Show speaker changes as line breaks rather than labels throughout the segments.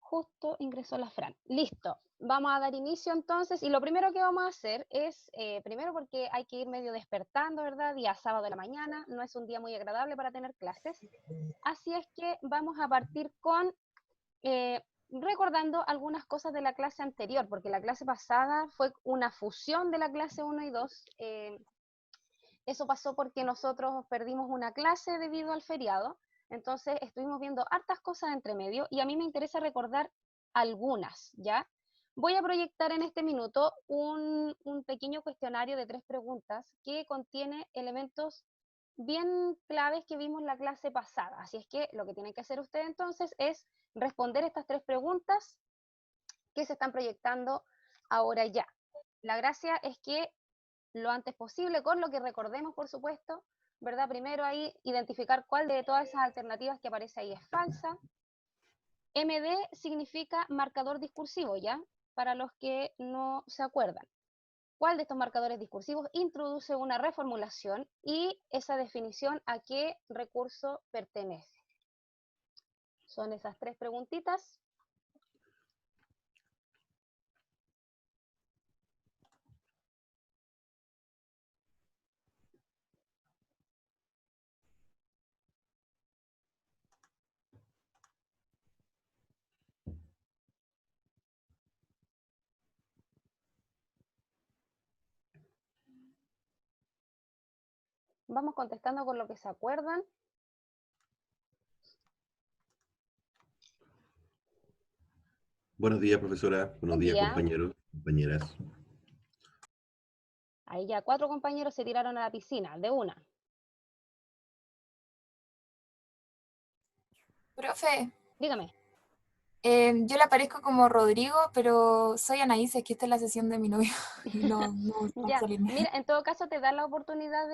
Justo ingresó la Fran. Listo. Vamos a dar inicio entonces. Y lo primero que vamos a hacer es, primero porque hay que ir medio despertando, ¿verdad? Día sábado de la mañana. No es un día muy agradable para tener clases. Así es que vamos a partir con recordando algunas cosas de la clase anterior, porque la clase pasada fue una fusión de la clase 1 y 2. Eso pasó porque nosotros perdimos una clase debido al feriado, entonces estuvimos viendo hartas cosas entre medio y a mí me interesa recordar algunas, ¿ya? Voy a proyectar en este minuto un pequeño cuestionario de 3 preguntas que contiene elementos bien claves que vimos en la clase pasada. Así es que lo que tienen que hacer ustedes entonces es responder estas 3 preguntas que se están proyectando ahora ya. La gracia es que lo antes posible, con lo que recordemos, por supuesto, ¿verdad? Primero ahí identificar cuál de todas esas alternativas que aparece ahí es falsa. MD significa marcador discursivo, ¿ya? Para los que no se acuerdan. ¿Cuál de estos marcadores discursivos introduce una reformulación y esa definición a qué recurso pertenece? Son esas 3 preguntitas. Vamos contestando con lo que se acuerdan.
Buenos días, profesora. Buenos días, compañeros, compañeras.
Ahí ya 4 compañeros se tiraron a la piscina, de una.
Profe,
Dígame.
yo le aparezco como Rodrigo, pero soy Anaís, es que esta es la sesión de mi novio. Y no
Ya,
salirme.
mira, en todo caso te da la oportunidad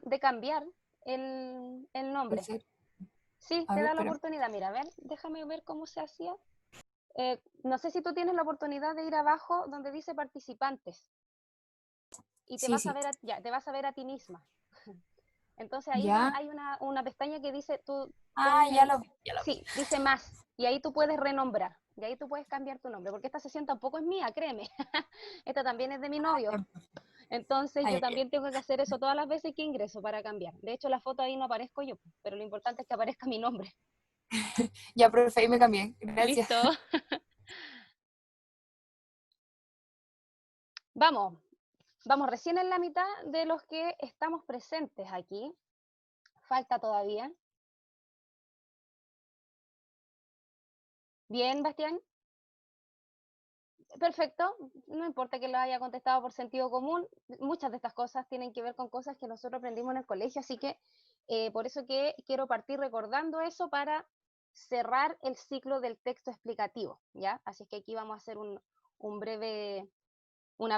de cambiar el nombre. Sí,
A
te
ver,
da la
pero
oportunidad. Mira, a ver, déjame ver cómo se hacía. No sé si tú tienes la oportunidad de ir abajo donde dice participantes y te
sí,
vas a
sí.
ver ya, te vas a ver a ti misma. Entonces ahí
¿Ya?
hay una pestaña que dice tú
Ah,
pones
ya lo vi, ya lo vi.
sí, dice más y ahí tú puedes renombrar y ahí tú puedes cambiar tu nombre porque esta sesión tampoco es mía, créeme. Esta también es de mi novio. Entonces yo también tengo que hacer eso todas las veces que ingreso para cambiar. De hecho, la foto ahí no aparezco yo, pero lo importante es que aparezca mi nombre.
Ya, profe, ahí me cambié. Gracias.
Listo. Vamos, vamos recién en la mitad de los que estamos presentes aquí. Falta todavía. Bien, Bastián. Perfecto, no importa que lo haya contestado por sentido común, muchas de estas cosas tienen que ver con cosas que nosotros aprendimos en el colegio, así que por eso que quiero partir recordando eso para cerrar el ciclo del texto explicativo, ¿ya? Así es que aquí vamos a hacer una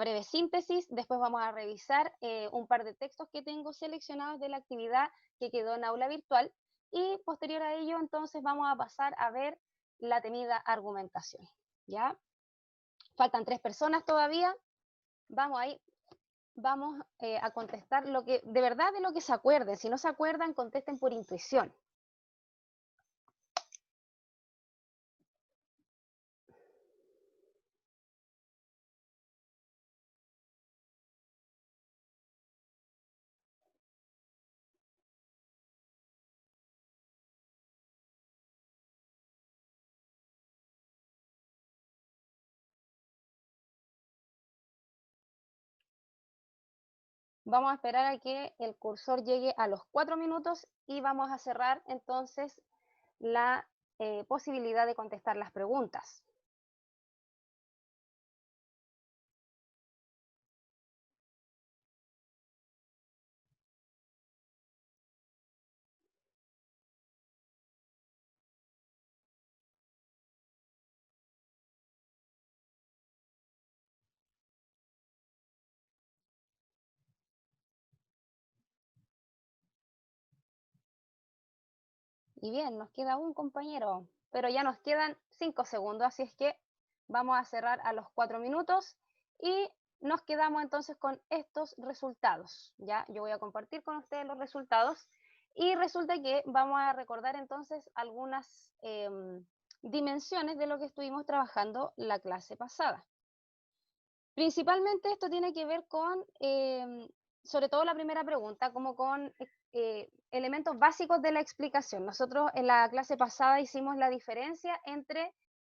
breve síntesis, después vamos a revisar un par de textos que tengo seleccionados de la actividad que quedó en aula virtual y posterior a ello entonces vamos a pasar a ver la temida argumentación, ¿ya? Faltan 3 personas todavía. Vamos ahí, vamos a contestar lo que, de verdad, de lo que se acuerden. Si no se acuerdan, contesten por intuición. Vamos a esperar a que el cursor llegue a los 4 minutos y vamos a cerrar entonces la posibilidad de contestar las preguntas. Y bien, nos queda un compañero, pero ya nos quedan 5 segundos, así es que vamos a cerrar a los 4 minutos y nos quedamos entonces con estos resultados. Ya, yo voy a compartir con ustedes los resultados y resulta que vamos a recordar entonces algunas dimensiones de lo que estuvimos trabajando la clase pasada. Principalmente esto tiene que ver con, sobre todo la primera pregunta, como con elementos básicos de la explicación. Nosotros en la clase pasada hicimos la diferencia entre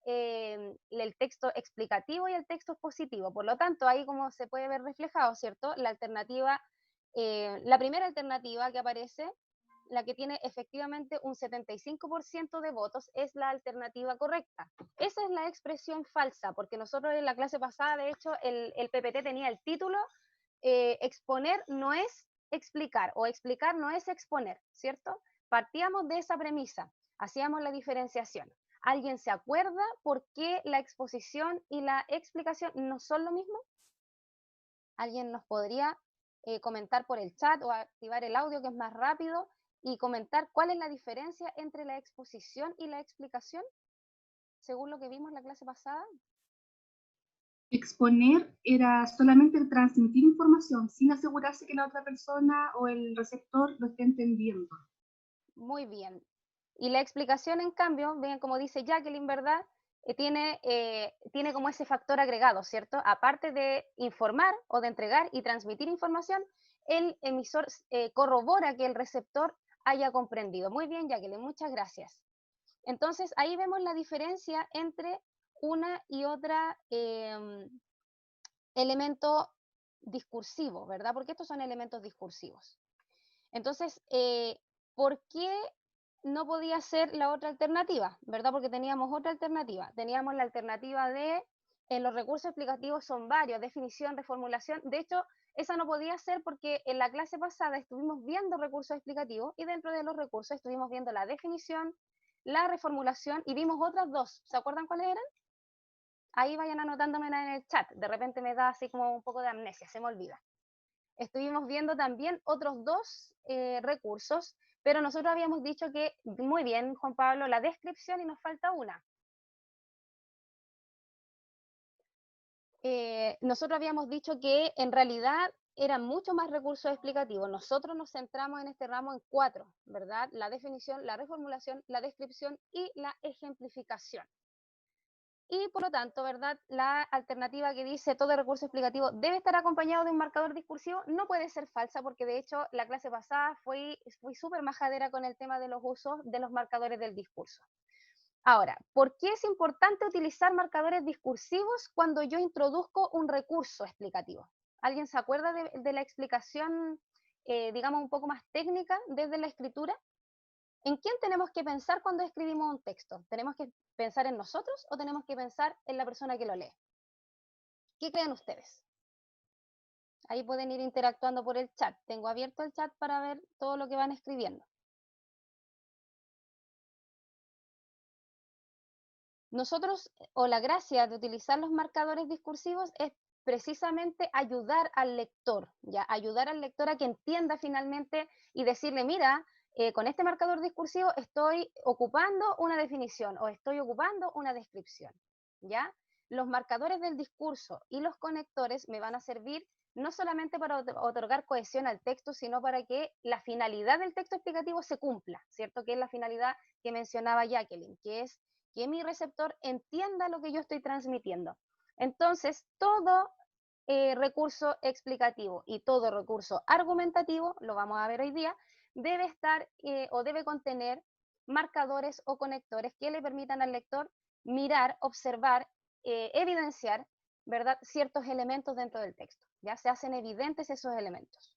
el texto explicativo y el texto expositivo. Por lo tanto, ahí como se puede ver reflejado, ¿cierto? La alternativa, la primera alternativa que aparece, la que tiene efectivamente un 75% de votos, es la alternativa correcta. Esa es la expresión falsa, porque nosotros en la clase pasada, de hecho, el PPT tenía el título, exponer no es explicar, o explicar no es exponer, ¿cierto? Partíamos de esa premisa, hacíamos la diferenciación. ¿Alguien se acuerda por qué la exposición y la explicación no son lo mismo? ¿Alguien nos podría comentar por el chat o activar el audio, que es más rápido, y comentar cuál es la diferencia entre la exposición y la explicación, según lo que vimos en la clase pasada?
Exponer era solamente transmitir información sin asegurarse que la otra persona o el receptor lo esté entendiendo.
Muy bien. Y la explicación, en cambio, bien como dice Jacqueline, ¿verdad? Tiene como ese factor agregado, ¿cierto? Aparte de informar o de entregar y transmitir información, el emisor corrobora que el receptor haya comprendido. Muy bien, Jacqueline, muchas gracias. Entonces, ahí vemos la diferencia entre una y otra elemento discursivo, ¿verdad? Porque estos son elementos discursivos. Entonces, ¿por qué no podía ser la otra alternativa? ¿Verdad? Porque teníamos otra alternativa. Teníamos la alternativa de, los recursos explicativos son varios, definición, reformulación. De hecho, esa no podía ser porque en la clase pasada estuvimos viendo recursos explicativos y dentro de los recursos estuvimos viendo la definición, la reformulación y vimos otras dos. ¿Se acuerdan cuáles eran? Ahí vayan anotándome en el chat. De repente me da así como un poco de amnesia, se me olvida. Estuvimos viendo también otros dos recursos, pero nosotros habíamos dicho que, muy bien, Juan Pablo, la descripción, y nos falta una. Nosotros habíamos dicho que en realidad eran mucho más recursos explicativos. Nosotros nos centramos en este ramo en 4, ¿verdad? La definición, la reformulación, la descripción y la ejemplificación. Y por lo tanto, ¿verdad? La alternativa que dice todo recurso explicativo debe estar acompañado de un marcador discursivo no puede ser falsa, porque de hecho la clase pasada fui súper majadera con el tema de los usos de los marcadores del discurso. Ahora, ¿por qué es importante utilizar marcadores discursivos cuando yo introduzco un recurso explicativo? ¿Alguien se acuerda de la explicación, digamos, un poco más técnica desde la escritura? ¿En quién tenemos que pensar cuando escribimos un texto? ¿Tenemos que pensar en nosotros o tenemos que pensar en la persona que lo lee? ¿Qué creen ustedes? Ahí pueden ir interactuando por el chat. Tengo abierto el chat para ver todo lo que van escribiendo. Nosotros, o la gracia de utilizar los marcadores discursivos es precisamente ayudar al lector, ¿ya? Ayudar al lector a que entienda finalmente y decirle, mira, con este marcador discursivo estoy ocupando una definición o estoy ocupando una descripción, ¿ya? Los marcadores del discurso y los conectores me van a servir no solamente para otorgar cohesión al texto, sino para que la finalidad del texto explicativo se cumpla, ¿cierto? Que es la finalidad que mencionaba Jacqueline, que es que mi receptor entienda lo que yo estoy transmitiendo. Entonces, todo recurso explicativo y todo recurso argumentativo, lo vamos a ver hoy día, debe estar o debe contener marcadores o conectores que le permitan al lector mirar, observar, evidenciar, ¿verdad?, ciertos elementos dentro del texto. Ya se hacen evidentes esos elementos.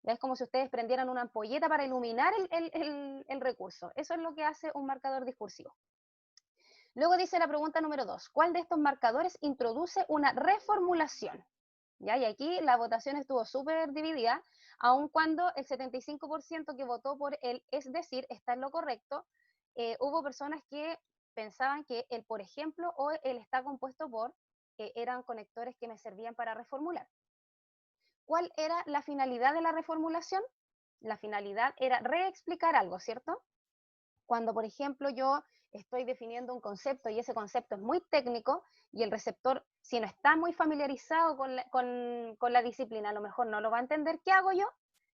Ya es como si ustedes prendieran una ampolleta para iluminar el recurso. Eso es lo que hace un marcador discursivo. Luego dice la pregunta número 2, ¿cuál de estos marcadores introduce una reformulación? ¿Ya? Y aquí la votación estuvo súper dividida, aun cuando el 75% que votó por el es decir está en lo correcto, hubo personas que pensaban que el por ejemplo o el está compuesto por eran conectores que me servían para reformular. ¿Cuál era la finalidad de la reformulación? La finalidad era reexplicar algo, ¿cierto? Cuando, por ejemplo, yo estoy definiendo un concepto y ese concepto es muy técnico y el receptor, si no está muy familiarizado con la disciplina, a lo mejor no lo va a entender, ¿qué hago yo?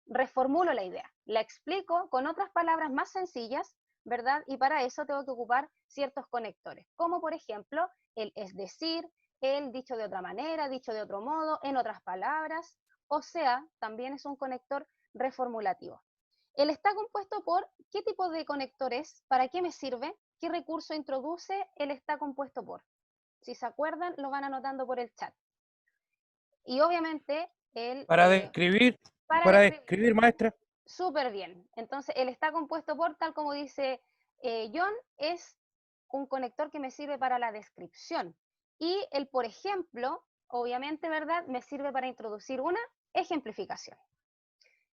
Reformulo la idea, la explico con otras palabras más sencillas ¿verdad? Y para eso tengo que ocupar ciertos conectores, como por ejemplo el es decir, el dicho de otra manera, dicho de otro modo, en otras palabras, o sea, también es un conector reformulativo. El está compuesto por ¿qué tipo de conector es? ¿Para qué me sirve? ¿Qué recurso introduce el está compuesto por? Si se acuerdan, lo van anotando por el chat. Y obviamente el...
Para describir, maestra.
Súper bien. Entonces, el está compuesto por, tal como dice John, es un conector que me sirve para la descripción. Y el por ejemplo, obviamente, ¿verdad? Me sirve para introducir una ejemplificación.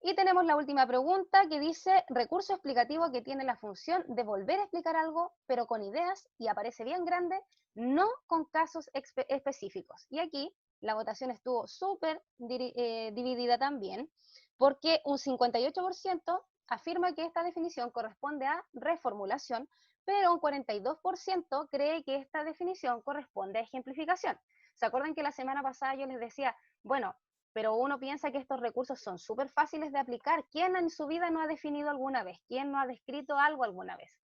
Y tenemos la última pregunta que dice, recurso explicativo que tiene la función de volver a explicar algo, pero con ideas, y aparece bien grande, no con casos específicos. Y aquí la votación estuvo súper dividida también, porque un 58% afirma que esta definición corresponde a reformulación, pero un 42% cree que esta definición corresponde a ejemplificación. ¿Se acuerdan que la semana pasada yo les decía, bueno, pero uno piensa que estos recursos son súper fáciles de aplicar? ¿Quién en su vida no ha definido alguna vez? ¿Quién no ha descrito algo alguna vez?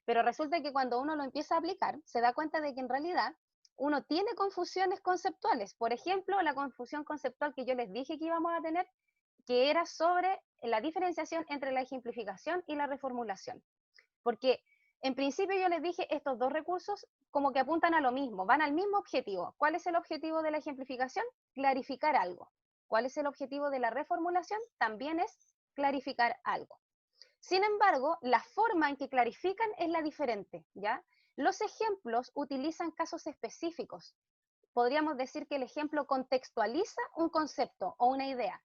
Pero resulta que cuando uno lo empieza a aplicar, se da cuenta de que en realidad uno tiene confusiones conceptuales. Por ejemplo, la confusión conceptual que yo les dije que íbamos a tener, que era sobre la diferenciación entre la ejemplificación y la reformulación. Porque en principio yo les dije, estos dos recursos como que apuntan a lo mismo, van al mismo objetivo. ¿Cuál es el objetivo de la ejemplificación? Clarificar algo. ¿Cuál es el objetivo de la reformulación? También es clarificar algo. Sin embargo, la forma en que clarifican es la diferente, ¿ya? Los ejemplos utilizan casos específicos. Podríamos decir que el ejemplo contextualiza un concepto o una idea.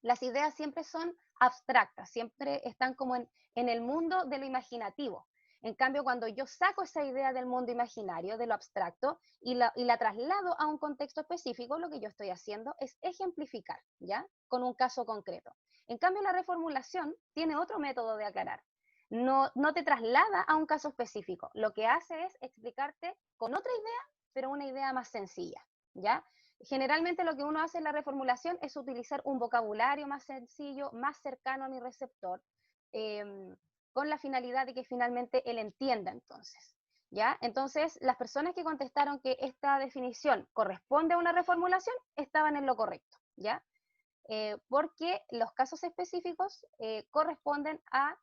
Las ideas siempre son abstractas, siempre están como en el mundo de lo imaginativo. En cambio, cuando yo saco esa idea del mundo imaginario, de lo abstracto, y la traslado a un contexto específico, lo que yo estoy haciendo es ejemplificar, ¿ya? Con un caso concreto. En cambio, la reformulación tiene otro método de aclarar. No te traslada a un caso específico. Lo que hace es explicarte con otra idea, pero una idea más sencilla, ¿ya? Generalmente lo que uno hace en la reformulación es utilizar un vocabulario más sencillo, más cercano a mi receptor, con la finalidad de que finalmente él entienda entonces. ¿Ya? Entonces, las personas que contestaron que esta definición corresponde a una reformulación estaban en lo correcto, ¿ya? Porque los casos específicos corresponden a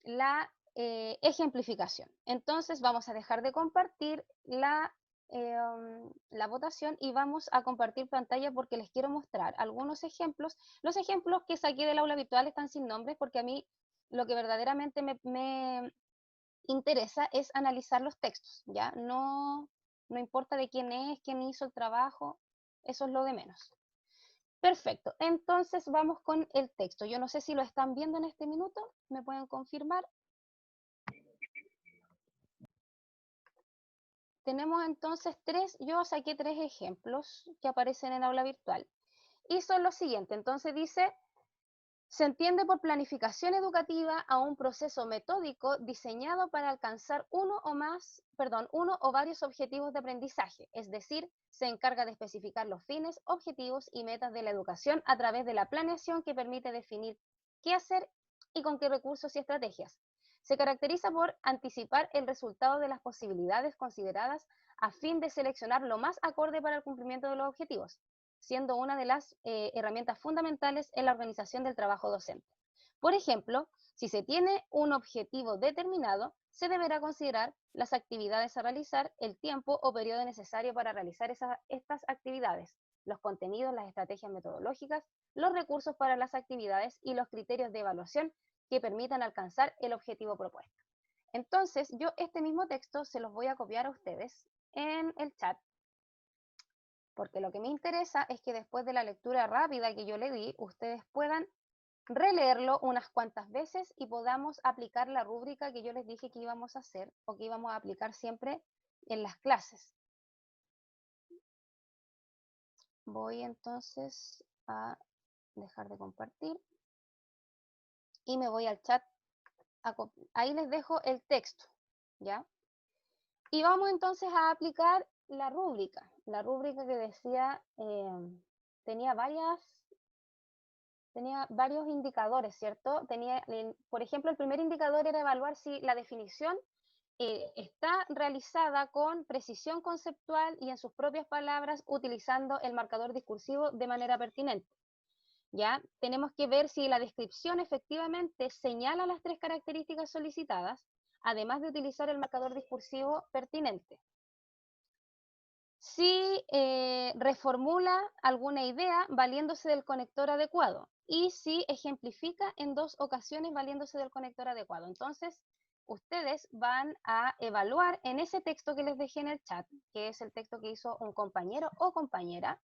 la ejemplificación. Entonces, vamos a dejar de compartir la votación y vamos a compartir pantalla porque les quiero mostrar algunos ejemplos. Los ejemplos que saqué del aula virtual están sin nombres porque a mí lo que verdaderamente me interesa es analizar los textos, ¿ya? No importa de quién es, quién hizo el trabajo, eso es lo de menos. Perfecto, entonces vamos con el texto. Yo no sé si lo están viendo en este minuto, ¿me pueden confirmar? Tenemos entonces yo saqué 3 ejemplos que aparecen en aula virtual. Y son los siguientes. Entonces dice, se entiende por planificación educativa a un proceso metódico diseñado para alcanzar uno o varios objetivos de aprendizaje. Es decir, se encarga de especificar los fines, objetivos y metas de la educación a través de la planeación que permite definir qué hacer y con qué recursos y estrategias. Se caracteriza por anticipar el resultado de las posibilidades consideradas a fin de seleccionar lo más acorde para el cumplimiento de los objetivos, siendo una de las herramientas fundamentales en la organización del trabajo docente. Por ejemplo, si se tiene un objetivo determinado, se deberá considerar las actividades a realizar, el tiempo o periodo necesario para realizar estas actividades, los contenidos, las estrategias metodológicas, los recursos para las actividades y los criterios de evaluación que permitan alcanzar el objetivo propuesto. Entonces, yo este mismo texto se los voy a copiar a ustedes en el chat, porque lo que me interesa es que después de la lectura rápida que yo le di, ustedes puedan releerlo unas cuantas veces y podamos aplicar la rúbrica que yo les dije que íbamos a hacer o que íbamos a aplicar siempre en las clases. Voy entonces a dejar de compartir y me voy al chat. Ahí les dejo el texto, ¿ya? Y vamos entonces a aplicar la rúbrica que decía, tenía varias tenía varios indicadores, ¿cierto? Tenía, por ejemplo, el primer indicador era evaluar si la definición está realizada con precisión conceptual y en sus propias palabras utilizando el marcador discursivo de manera pertinente. ¿Ya? Tenemos que ver si la descripción efectivamente señala las 3 características solicitadas, además de utilizar el marcador discursivo pertinente. Si reformula alguna idea valiéndose del conector adecuado y si ejemplifica en 2 ocasiones valiéndose del conector adecuado. Entonces, ustedes van a evaluar en ese texto que les dejé en el chat, que es el texto que hizo un compañero o compañera,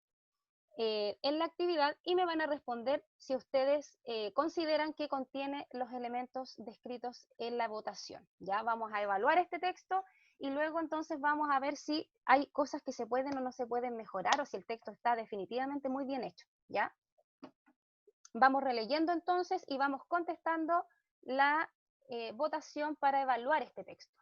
en la actividad, y me van a responder si ustedes consideran que contiene los elementos descritos en la votación. Ya vamos a evaluar este texto y luego entonces vamos a ver si hay cosas que se pueden o no se pueden mejorar o si el texto está definitivamente muy bien hecho. ¿Ya? Vamos releyendo entonces y vamos contestando la votación para evaluar este texto.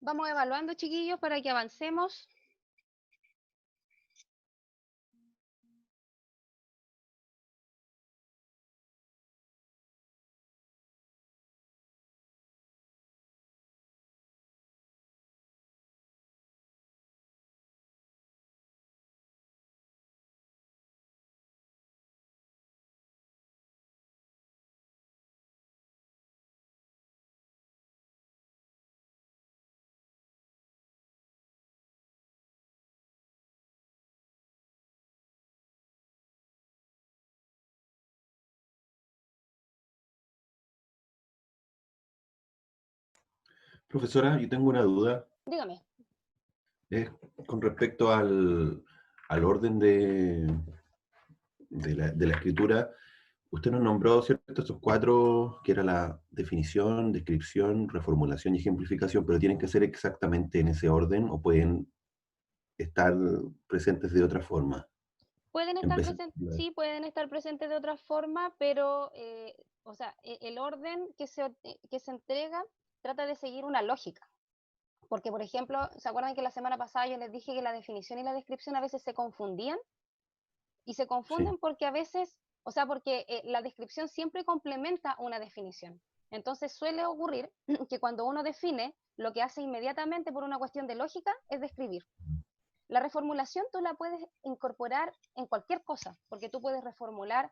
Vamos evaluando, chiquillos, para que avancemos.
Profesora, yo tengo una duda.
Dígame.
Es con respecto al orden de la escritura. Usted nos nombró, ¿cierto?, estos 4, que era la definición, descripción, reformulación y ejemplificación, pero ¿tienen que ser exactamente en ese orden o pueden estar presentes de otra forma?
Pueden estar presentes, sí, pueden estar presentes de otra forma, pero, o sea, el orden que se entrega trata de seguir una lógica. Porque, por ejemplo, ¿se acuerdan que la semana pasada yo les dije que la definición y la descripción a veces se confundían? Y se confunden
Sí.
porque a veces, o sea, porque la descripción siempre complementa una definición. Entonces suele ocurrir que cuando uno define, lo que hace inmediatamente por una cuestión de lógica es describir. La reformulación tú la puedes incorporar en cualquier cosa, porque tú puedes reformular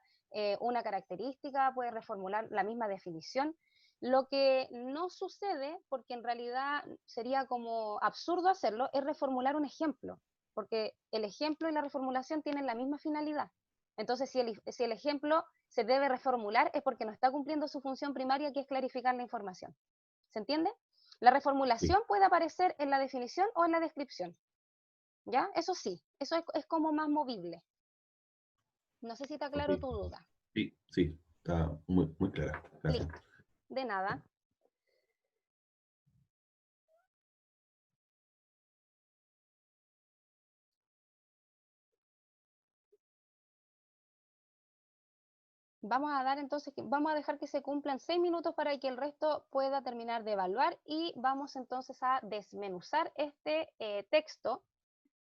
una característica, puedes reformular la misma definición. Lo que no sucede, porque en realidad sería como absurdo hacerlo, es reformular un ejemplo, porque el ejemplo y la reformulación tienen la misma finalidad. Entonces, si el ejemplo se debe reformular es porque no está cumpliendo su función primaria, que es clarificar la información. ¿Se entiende? La reformulación puede aparecer en la definición o en la descripción. ¿Ya? Eso sí, eso es como más movible. No sé si está claro tu duda.
Sí, sí, está muy, muy clara. Gracias.
Listo. De nada. Vamos a dar entonces, vamos a dejar que se cumplan 6 minutos para que el resto pueda terminar de evaluar y vamos entonces a desmenuzar este texto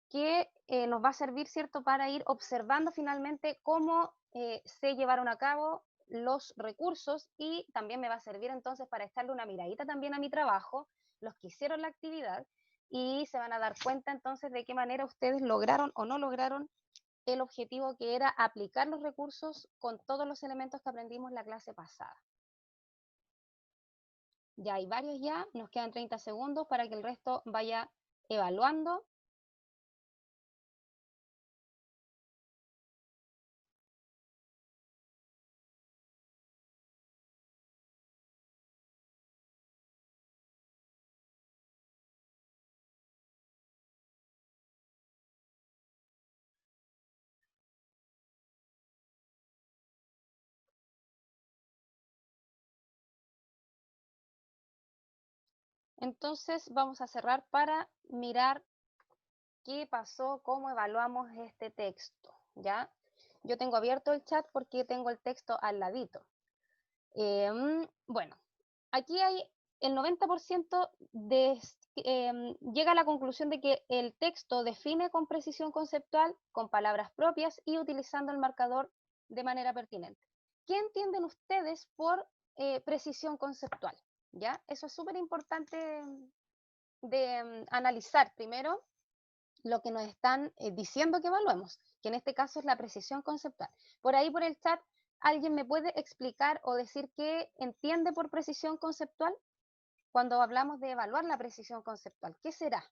que nos va a servir, ¿cierto?, para ir observando finalmente cómo se llevaron a cabo los recursos y también me va a servir entonces para echarle una miradita también a mi trabajo, los que hicieron la actividad y se van a dar cuenta entonces de qué manera ustedes lograron o no lograron el objetivo que era aplicar los recursos con todos los elementos que aprendimos la clase pasada. Ya hay varios ya, nos quedan 30 segundos para que el resto vaya evaluando. Entonces vamos a cerrar para mirar qué pasó, cómo evaluamos este texto, ¿ya? Yo tengo abierto el chat porque tengo el texto al ladito. Bueno, aquí hay el 90% llega a la conclusión de que el texto define con precisión conceptual, con palabras propias y utilizando el marcador de manera pertinente. ¿Qué entienden ustedes por precisión conceptual? ¿Ya? Eso es súper importante de analizar primero lo que nos están diciendo que evaluemos, que en este caso es la precisión conceptual. Por ahí por el chat, ¿alguien me puede explicar o decir qué entiende por precisión conceptual? Cuando hablamos de evaluar la precisión conceptual, ¿qué será?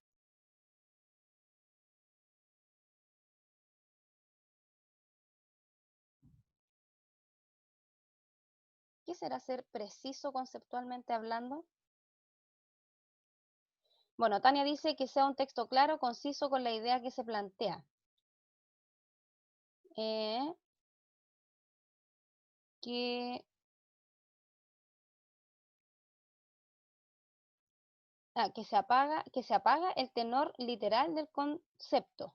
¿Qué será ser preciso conceptualmente hablando? Bueno, Tania dice que sea un texto claro, conciso con la idea que se plantea. Que se apaga el tenor literal del concepto.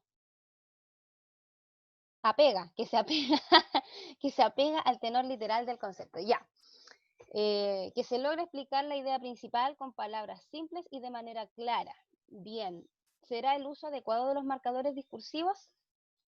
Que se apega, que se apega al tenor literal del concepto. Ya. Que se logre explicar la idea principal con palabras simples y de manera clara. Bien. ¿Será el uso adecuado de los marcadores discursivos?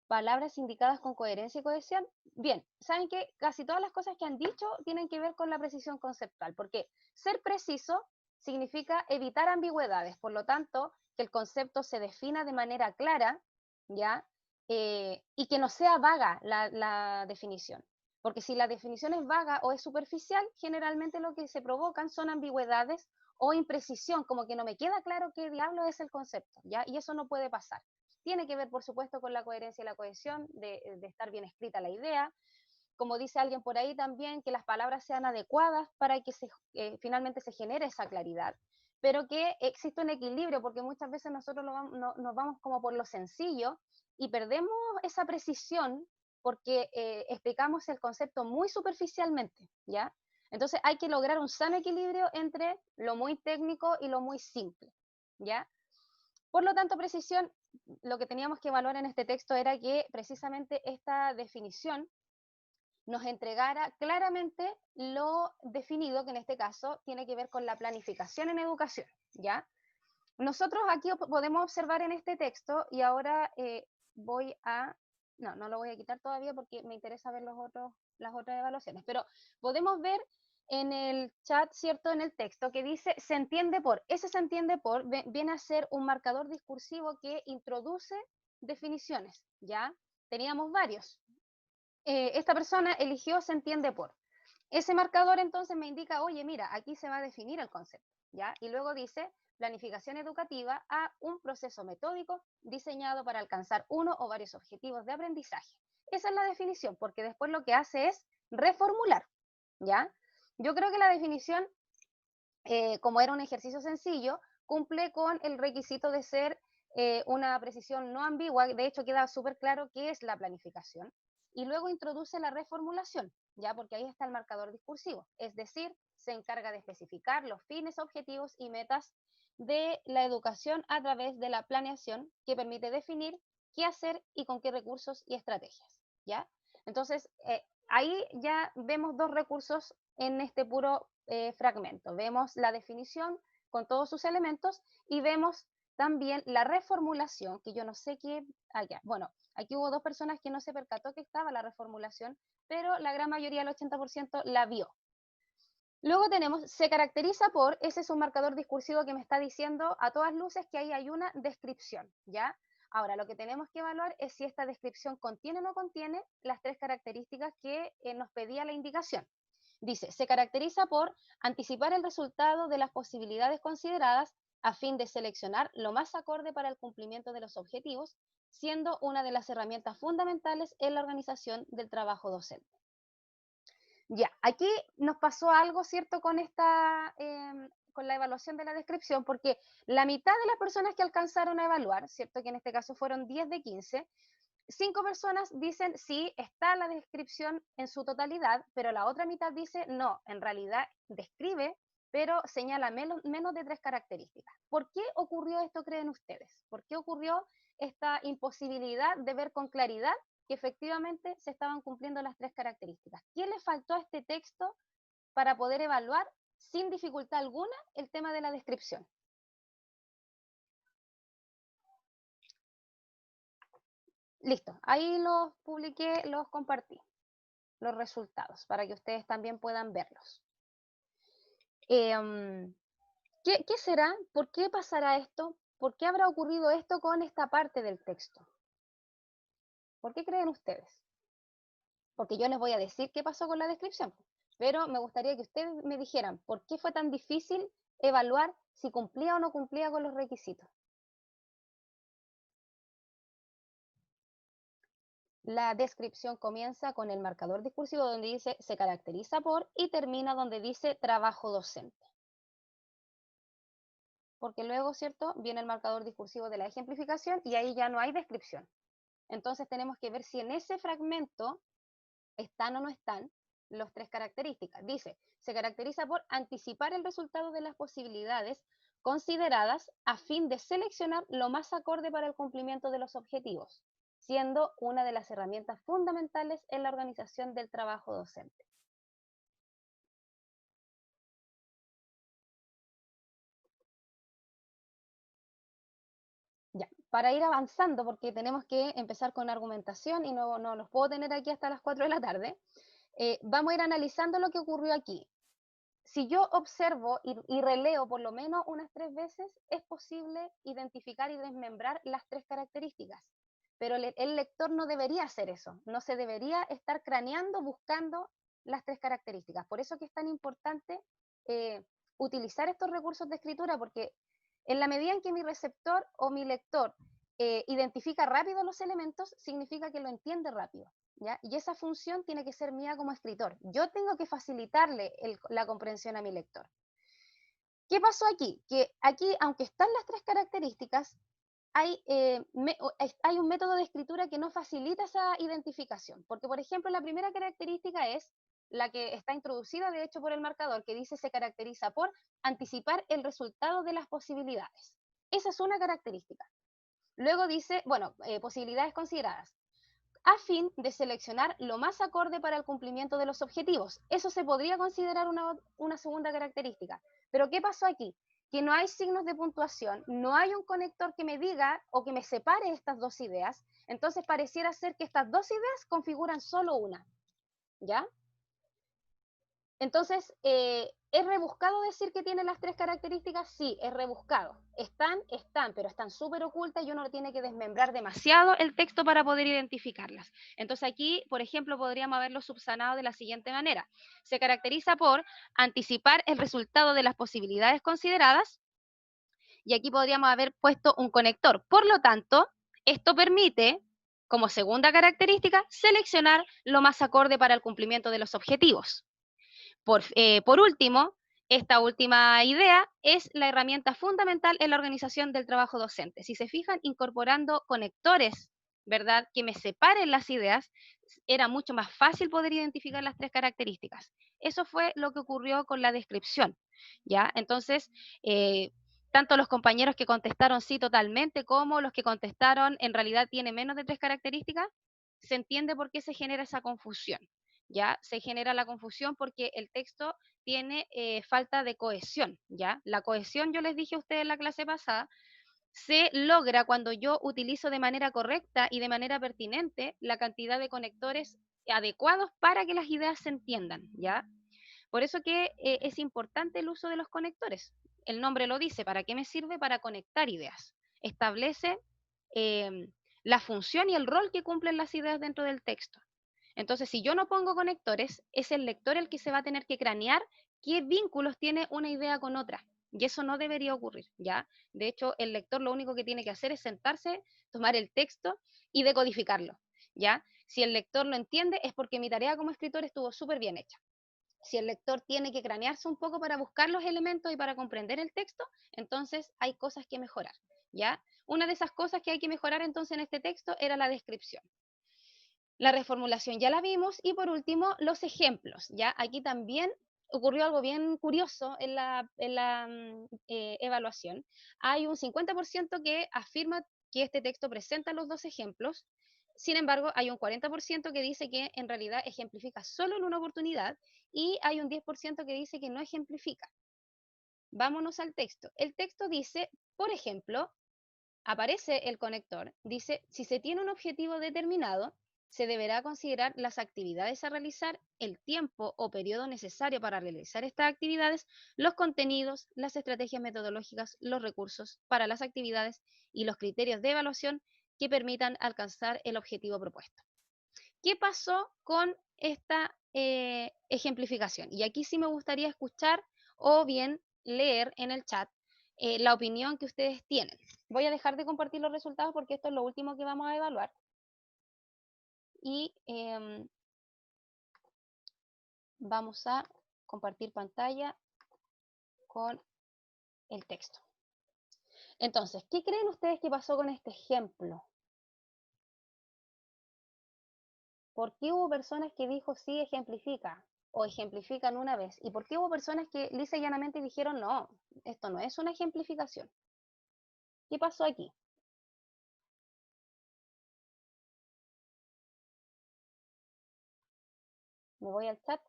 Palabras indicadas con coherencia y cohesión. Bien, saben que casi todas las cosas que han dicho tienen que ver con la precisión conceptual, porque ser preciso significa evitar ambigüedades, por lo tanto, que el concepto se defina de manera clara, ¿ya? Y que no sea vaga la definición, porque si la definición es vaga o es superficial, generalmente lo que se provocan son ambigüedades o imprecisión, como que no me queda claro qué diablo es el concepto, ¿ya? Y eso no puede pasar. Tiene que ver, por supuesto, con la coherencia y la cohesión, de estar bien escrita la idea. Como dice alguien por ahí también, que las palabras sean adecuadas para que finalmente se genere esa claridad, pero que existe un equilibrio, porque muchas veces nosotros nos vamos como por lo sencillo y perdemos esa precisión porque explicamos el concepto muy superficialmente, ¿ya? Entonces hay que lograr un sano equilibrio entre lo muy técnico y lo muy simple, ¿ya? Por lo tanto, precisión, lo que teníamos que evaluar en este texto era que precisamente esta definición nos entregara claramente lo definido, que en este caso tiene que ver con la planificación en educación, ¿ya? Nosotros aquí podemos observar en este texto, y ahora voy a... No lo voy a quitar todavía porque me interesa ver las otras evaluaciones, pero podemos ver en el chat, ¿cierto?, en el texto, que dice se entiende por. Ese se entiende por viene a ser un marcador discursivo que introduce definiciones, ¿ya? Teníamos varios. Esta persona eligió se entiende por. Ese marcador entonces me indica, oye, mira, aquí se va a definir el concepto, ¿ya? Y luego dice planificación educativa a un proceso metódico diseñado para alcanzar uno o varios objetivos de aprendizaje. Esa es la definición, porque después lo que hace es reformular, ¿ya? Yo creo que la definición, como era un ejercicio sencillo, cumple con el requisito de ser una precisión no ambigua. De hecho, queda súper claro qué es la planificación. Y luego introduce la reformulación, ya, porque ahí está el marcador discursivo. Es decir, se encarga de especificar los fines, objetivos y metas de la educación a través de la planeación, que permite definir qué hacer y con qué recursos y estrategias, ¿ya? Entonces, ahí ya vemos dos recursos en este puro fragmento. Vemos la definición con todos sus elementos y vemos también la reformulación, que yo no sé qué, bueno, aquí hubo dos personas que no se percató que estaba la reformulación, pero la gran mayoría, el 80%, la vio. Luego tenemos, se caracteriza por, ese es un marcador discursivo que me está diciendo a todas luces que ahí hay una descripción, ¿ya? Ahora, lo que tenemos que evaluar es si esta descripción contiene o no contiene las tres características que nos pedía la indicación. Dice, se caracteriza por anticipar el resultado de las posibilidades consideradas a fin de seleccionar lo más acorde para el cumplimiento de los objetivos, siendo una de las herramientas fundamentales en la organización del trabajo docente. Ya, aquí nos pasó algo, ¿cierto?, con con la evaluación de la descripción, porque la mitad de las personas que alcanzaron a evaluar, ¿cierto?, que en este caso fueron 10 de 15, 5 personas dicen sí, está la descripción en su totalidad, pero la otra mitad dice no, en realidad describe, pero señala menos de 3 características. ¿Por qué ocurrió esto, creen ustedes? ¿Por qué ocurrió esta imposibilidad de ver con claridad que efectivamente se estaban cumpliendo las 3 características? ¿Qué le faltó a este texto para poder evaluar sin dificultad alguna el tema de la descripción? Listo, ahí los publiqué, los compartí, los resultados, para que ustedes también puedan verlos. ¿Qué será? ¿Por qué pasará esto? ¿Por qué habrá ocurrido esto con esta parte del texto? ¿Por qué creen ustedes? Porque yo les voy a decir qué pasó con la descripción, pero me gustaría que ustedes me dijeran por qué fue tan difícil evaluar si cumplía o no cumplía con los requisitos. La descripción comienza con el marcador discursivo donde dice se caracteriza por y termina donde dice trabajo docente. Porque luego, ¿cierto?, viene el marcador discursivo de la ejemplificación y ahí ya no hay descripción. Entonces tenemos que ver si en ese fragmento están o no están las 3 características. Dice, se caracteriza por anticipar el resultado de las posibilidades consideradas a fin de seleccionar lo más acorde para el cumplimiento de los objetivos, siendo una de las herramientas fundamentales en la organización del trabajo docente. Ya, para ir avanzando, porque tenemos que empezar con argumentación y no los puedo tener aquí hasta las 4 de la tarde, vamos a ir analizando lo que ocurrió aquí. Si yo observo y releo por lo menos unas 3 veces, es posible identificar y desmembrar las 3 características. Pero el lector no debería hacer eso, no se debería estar craneando buscando las 3 características. Por eso que es tan importante utilizar estos recursos de escritura, porque en la medida en que mi receptor o mi lector identifica rápido los elementos, significa que lo entiende rápido. ¿Ya? Y esa función tiene que ser mía como escritor. Yo tengo que facilitarle la comprensión a mi lector. ¿Qué pasó aquí? Que aquí, aunque están las 3 características, hay un método de escritura que no facilita esa identificación. Porque, por ejemplo, la primera característica es la que está introducida, de hecho, por el marcador, que dice se caracteriza por anticipar el resultado de las posibilidades. Esa es una característica. Luego dice, bueno, posibilidades consideradas, a fin de seleccionar lo más acorde para el cumplimiento de los objetivos. Eso se podría considerar una segunda característica. Pero ¿qué pasó aquí? Que no hay signos de puntuación, no hay un conector que me diga o que me separe estas dos ideas, entonces pareciera ser que estas dos ideas configuran solo una, ¿ya? Entonces, ¿es rebuscado decir que tiene las 3 características? Sí, es rebuscado. Están, pero están súper ocultas y uno tiene que desmembrar demasiado el texto para poder identificarlas. Entonces aquí, por ejemplo, podríamos haberlo subsanado de la siguiente manera. Se caracteriza por anticipar el resultado de las posibilidades consideradas y aquí podríamos haber puesto un conector. Por lo tanto, esto permite, como segunda característica, seleccionar lo más acorde para el cumplimiento de los objetivos. Por último, esta última idea es la herramienta fundamental en la organización del trabajo docente. Si se fijan, incorporando conectores, ¿verdad?, que me separen las ideas, era mucho más fácil poder identificar las 3 características. Eso fue lo que ocurrió con la descripción, ¿ya? Entonces, tanto los compañeros que contestaron sí totalmente, como los que contestaron en realidad tiene menos de 3 características, se entiende por qué se genera esa confusión. ¿ya? Se genera la confusión porque el texto tiene falta de cohesión, ¿ya? La cohesión, yo les dije a ustedes en la clase pasada, se logra cuando yo utilizo de manera correcta y de manera pertinente la cantidad de conectores adecuados para que las ideas se entiendan, ¿ya? Por eso que es importante el uso de los conectores. El nombre lo dice, ¿para qué me sirve? Para conectar ideas. Establece la función y el rol que cumplen las ideas dentro del texto. Entonces, si yo no pongo conectores, es el lector el que se va a tener que cranear qué vínculos tiene una idea con otra. Y eso no debería ocurrir, ¿ya? De hecho, el lector lo único que tiene que hacer es sentarse, tomar el texto y decodificarlo, ¿ya? Si el lector lo entiende, es porque mi tarea como escritor estuvo súper bien hecha. Si el lector tiene que cranearse un poco para buscar los elementos y para comprender el texto, entonces hay cosas que mejorar, ¿ya? Una de esas cosas que hay que mejorar entonces en este texto era la descripción. La reformulación ya la vimos, y por último, los ejemplos, ¿ya? Aquí también ocurrió algo bien curioso en la evaluación. Hay un 50% que afirma que este texto presenta los dos ejemplos. Sin embargo, hay un 40% que dice que en realidad ejemplifica solo en una oportunidad, y hay un 10% que dice que no ejemplifica. Vámonos al texto. El texto dice, por ejemplo, aparece el conector, dice, si se tiene un objetivo determinado, se deberá considerar las actividades a realizar, el tiempo o periodo necesario para realizar estas actividades, los contenidos, las estrategias metodológicas, los recursos para las actividades y los criterios de evaluación que permitan alcanzar el objetivo propuesto. ¿Qué pasó con esta ejemplificación? Y aquí sí me gustaría escuchar o bien leer en el chat la opinión que ustedes tienen. Voy a dejar de compartir los resultados porque esto es lo último que vamos a evaluar. Y vamos a compartir pantalla con el texto. Entonces, ¿qué creen ustedes que pasó con este ejemplo? ¿Por qué hubo personas que dijo sí, ejemplifica? O ejemplifican una vez. ¿Y por qué hubo personas que lisa y llanamente dijeron no, esto no es una ejemplificación? ¿Qué pasó aquí? Me voy al chat.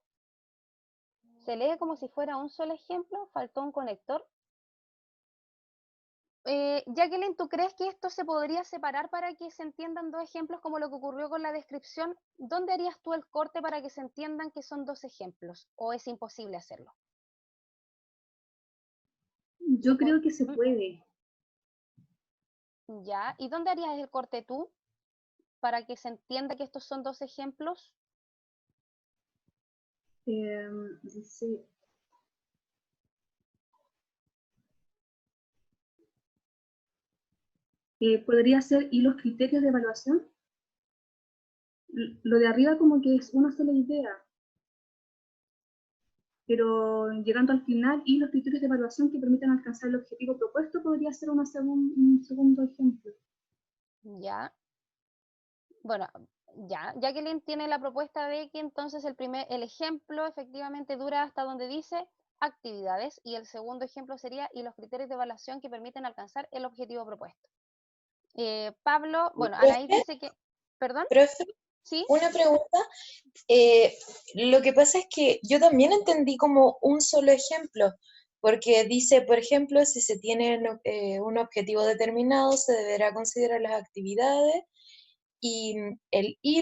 Se lee como si fuera un solo ejemplo, faltó un conector. Jacqueline, ¿tú crees que esto se podría separar para que se entiendan dos ejemplos como lo que ocurrió con la descripción? ¿Dónde harías tú el corte para que se entiendan que son dos ejemplos? ¿O es imposible hacerlo?
Yo creo que se puede.
Ya, ¿y dónde harías el corte tú para que se entienda que estos son dos ejemplos?
Dice, podría ser, ¿y los criterios de evaluación? Lo de arriba como que es una sola idea, pero llegando al final, y los criterios de evaluación que permiten alcanzar el objetivo propuesto, podría ser un segundo ejemplo.
Ya. Bueno, ya. Jacqueline tiene la propuesta de que entonces el ejemplo efectivamente dura hasta donde dice actividades, y el segundo ejemplo sería y los criterios de evaluación que permiten alcanzar el objetivo propuesto. Pablo, bueno, Anaís dice que... ¿Perdón?
Profe,
¿Sí?
una pregunta. Lo que pasa es que yo también entendí como un solo ejemplo, porque dice, por ejemplo, si se tiene un objetivo determinado, se deberá considerar las actividades y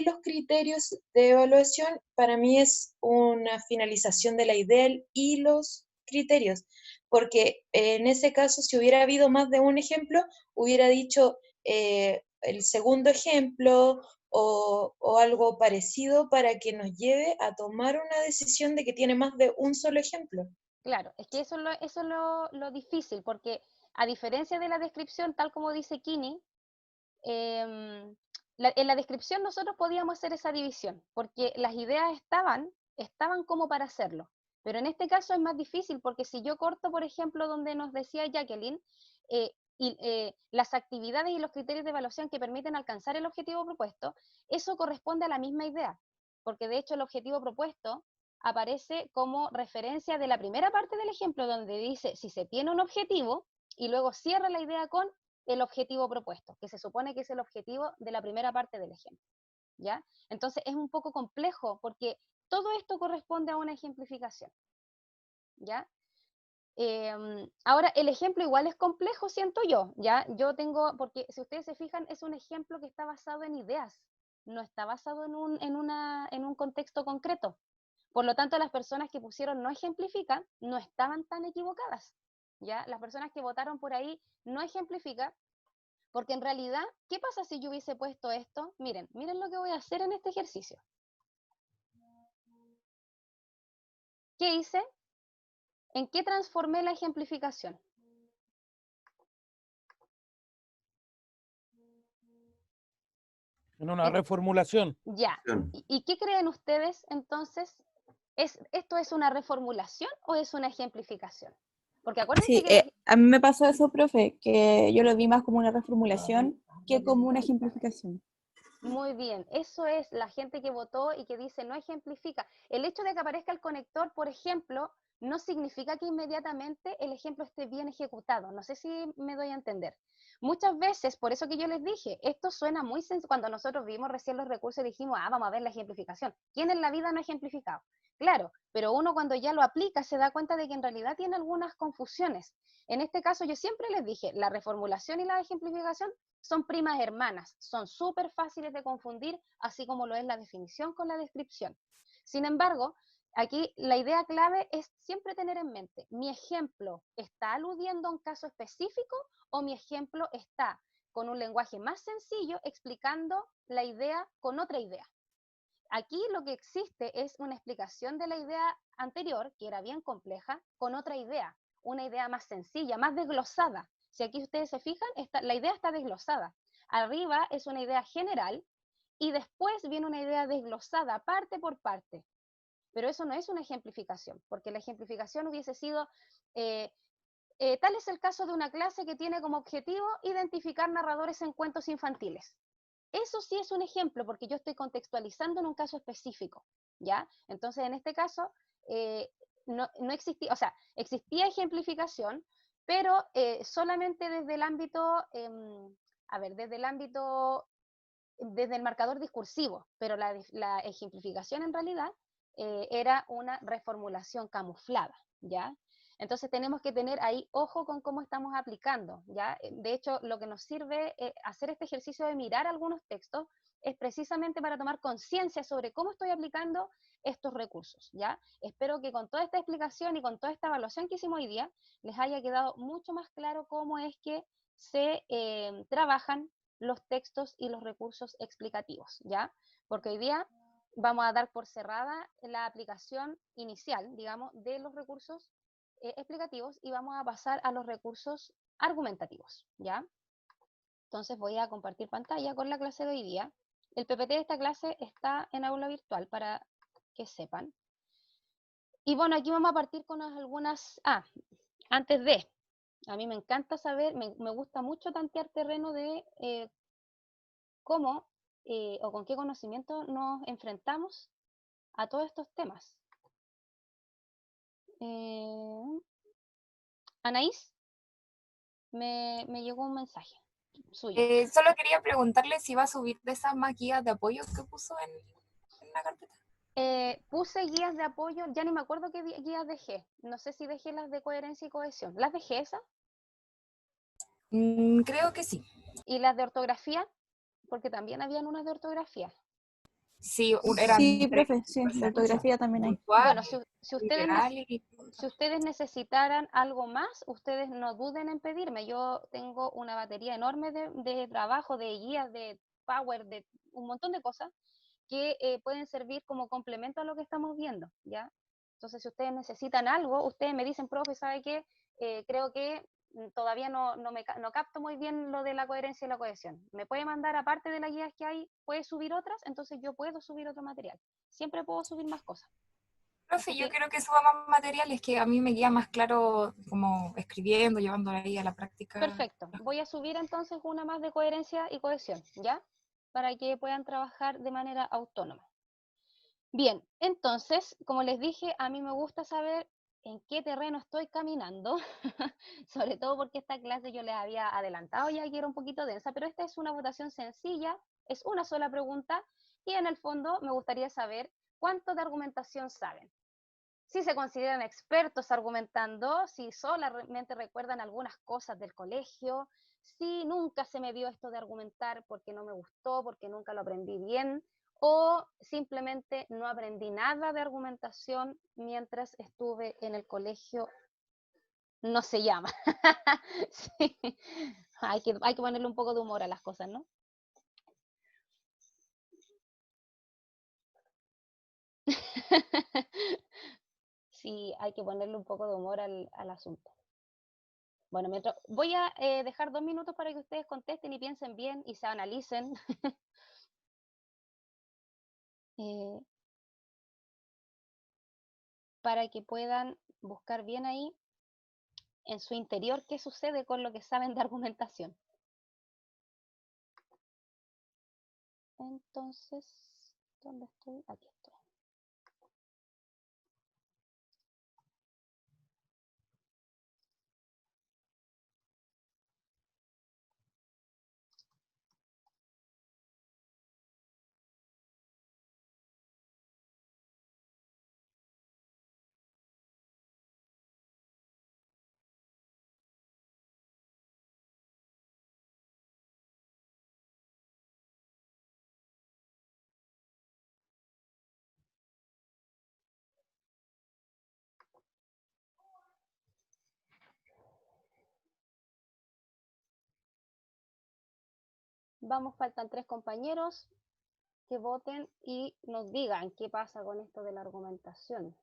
los criterios de evaluación. Para mí es una finalización de la idea, y los criterios, porque en ese caso, si hubiera habido más de un ejemplo, hubiera dicho el segundo ejemplo o algo parecido para que nos lleve a tomar una decisión de que tiene más de un solo ejemplo.
Claro, es que eso es lo difícil, porque a diferencia de la descripción, tal como dice Kini, en la descripción nosotros podíamos hacer esa división, porque las ideas estaban como para hacerlo. Pero en este caso es más difícil, porque si yo corto, por ejemplo, donde nos decía Jacqueline, las actividades y los criterios de evaluación que permiten alcanzar el objetivo propuesto, eso corresponde a la misma idea, porque de hecho el objetivo propuesto aparece como referencia de la primera parte del ejemplo, donde dice si se tiene un objetivo, y luego cierra la idea con el objetivo propuesto, que se supone que es el objetivo de la primera parte del ejemplo, ¿ya? Entonces es un poco complejo porque todo esto corresponde a una ejemplificación, ¿ya? Ahora, el ejemplo igual es complejo, siento yo, ¿ya? Yo tengo, porque si ustedes se fijan, es un ejemplo que está basado en ideas, no está basado en un contexto concreto. Por lo tanto, las personas que pusieron no ejemplifica no estaban tan equivocadas, ¿ya? Las personas que votaron por ahí no ejemplifica, porque en realidad, ¿qué pasa si yo hubiese puesto esto? Miren lo que voy a hacer en este ejercicio. ¿Qué hice? ¿En qué transformé la ejemplificación?
En una reformulación.
Ya. ¿Y qué creen ustedes entonces? ¿Esto es una reformulación o es una ejemplificación? Porque acuérdense
Sí,
que
a mí me pasó eso, profe, que yo lo vi más como una reformulación que como una ejemplificación.
muy bien, eso es la gente que votó y que dice no ejemplifica. El hecho de que aparezca el conector, por ejemplo, no significa que inmediatamente el ejemplo esté bien ejecutado. No sé si me doy a entender. Muchas veces, por eso que yo les dije, esto suena muy sencillo. Cuando nosotros vimos recién los recursos dijimos, vamos a ver la ejemplificación. ¿Quién en la vida no ha ejemplificado? Claro, pero uno cuando ya lo aplica se da cuenta de que en realidad tiene algunas confusiones. En este caso yo siempre les dije, la reformulación y la ejemplificación son primas hermanas, son súper fáciles de confundir, así como lo es la definición con la descripción. Sin embargo, aquí la idea clave es siempre tener en mente, ¿mi ejemplo está aludiendo a un caso específico o mi ejemplo está con un lenguaje más sencillo explicando la idea con otra idea? Aquí lo que existe es una explicación de la idea anterior, que era bien compleja, con otra idea, una idea más sencilla, más desglosada. Si aquí ustedes se fijan, la idea está desglosada. Arriba es una idea general y después viene una idea desglosada parte por parte. Pero eso no es una ejemplificación, porque la ejemplificación hubiese sido, tal es el caso de una clase que tiene como objetivo identificar narradores en cuentos infantiles. Eso sí es un ejemplo, porque yo estoy contextualizando en un caso específico, ¿ya? Entonces, en este caso, no existía, o sea, existía ejemplificación, pero solamente desde el ámbito, desde el marcador discursivo, pero la ejemplificación en realidad era una reformulación camuflada, ¿ya? Entonces tenemos que tener ahí ojo con cómo estamos aplicando, ¿ya? De hecho, lo que nos sirve hacer este ejercicio de mirar algunos textos es precisamente para tomar conciencia sobre cómo estoy aplicando estos recursos, ¿ya? Espero que con toda esta explicación y con toda esta evaluación que hicimos hoy día, les haya quedado mucho más claro cómo es que se trabajan los textos y los recursos explicativos, ¿ya? Porque hoy día vamos a dar por cerrada la aplicación inicial, digamos, de los recursos explicativos y vamos a pasar a los recursos argumentativos, ¿ya? Entonces voy a compartir pantalla con la clase de hoy día. El PPT de esta clase está en aula virtual para que sepan. Y bueno, aquí vamos a partir con algunas... antes de... A mí me encanta saber, me gusta mucho tantear terreno de cómo o con qué conocimiento nos enfrentamos a todos estos temas. Anaís, me llegó un mensaje suyo.
Solo quería preguntarle si va a subir de esas más guías de apoyo que puso en la carpeta.
Puse guías de apoyo, ya ni me acuerdo qué guías dejé. No sé si dejé las de coherencia y cohesión. ¿Las dejé esas?
Creo que sí.
¿Y las de ortografía? Porque también habían unas de ortografía.
Sí, eran
Sí, profe, sí, de ortografía también hay.
Bueno, si ustedes necesitaran algo más, ustedes no duden en pedirme. Yo tengo una batería enorme de trabajo, de guías, de Power, de un montón de cosas que pueden servir como complemento a lo que estamos viendo, ¿ya? Entonces, si ustedes necesitan algo, ustedes me dicen, profe, ¿sabe qué? Creo que todavía no capto muy bien lo de la coherencia y la cohesión. ¿Me puede mandar, aparte de las guías que hay, puede subir otras? Entonces yo puedo subir otro material. Siempre puedo subir más cosas.
Profe, yo quiero que suba más materiales que a mí me queda más claro como escribiendo, llevándolo ahí a la práctica.
Perfecto. Voy a subir entonces una más de coherencia y cohesión, ¿ya? Para que puedan trabajar de manera autónoma. Bien, entonces, como les dije, a mí me gusta saber en qué terreno estoy caminando, sobre todo porque esta clase yo les había adelantado ya que era un poquito densa, pero esta es una votación sencilla, es una sola pregunta y en el fondo me gustaría saber ¿cuánto de argumentación saben? Si se consideran expertos argumentando, si solamente recuerdan algunas cosas del colegio, si nunca se me dio esto de argumentar porque no me gustó, porque nunca lo aprendí bien, o simplemente no aprendí nada de argumentación mientras estuve en el colegio, no se llama. Sí. Hay que ponerle un poco de humor a las cosas, ¿no? Sí, hay que ponerle un poco de humor al asunto. Bueno, voy a dejar 2 minutos para que ustedes contesten y piensen bien y se analicen. Para que puedan buscar bien ahí en su interior qué sucede con lo que saben de argumentación. Entonces, ¿dónde estoy? Aquí estoy. Vamos, faltan 3 compañeros que voten y nos digan qué pasa con esto de la argumentación.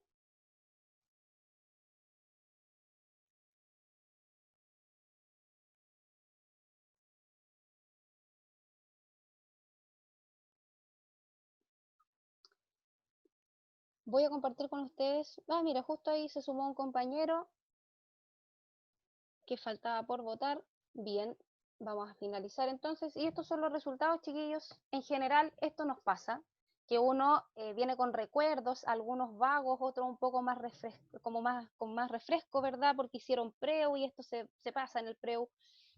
Voy a compartir con ustedes. Mira, justo ahí se sumó un compañero que faltaba por votar. Bien, vamos a finalizar entonces. Y estos son los resultados, chiquillos. En general, esto nos pasa, que uno viene con recuerdos, algunos vagos, otros un poco más con más refresco, ¿verdad? Porque hicieron preu y esto se pasa en el preu.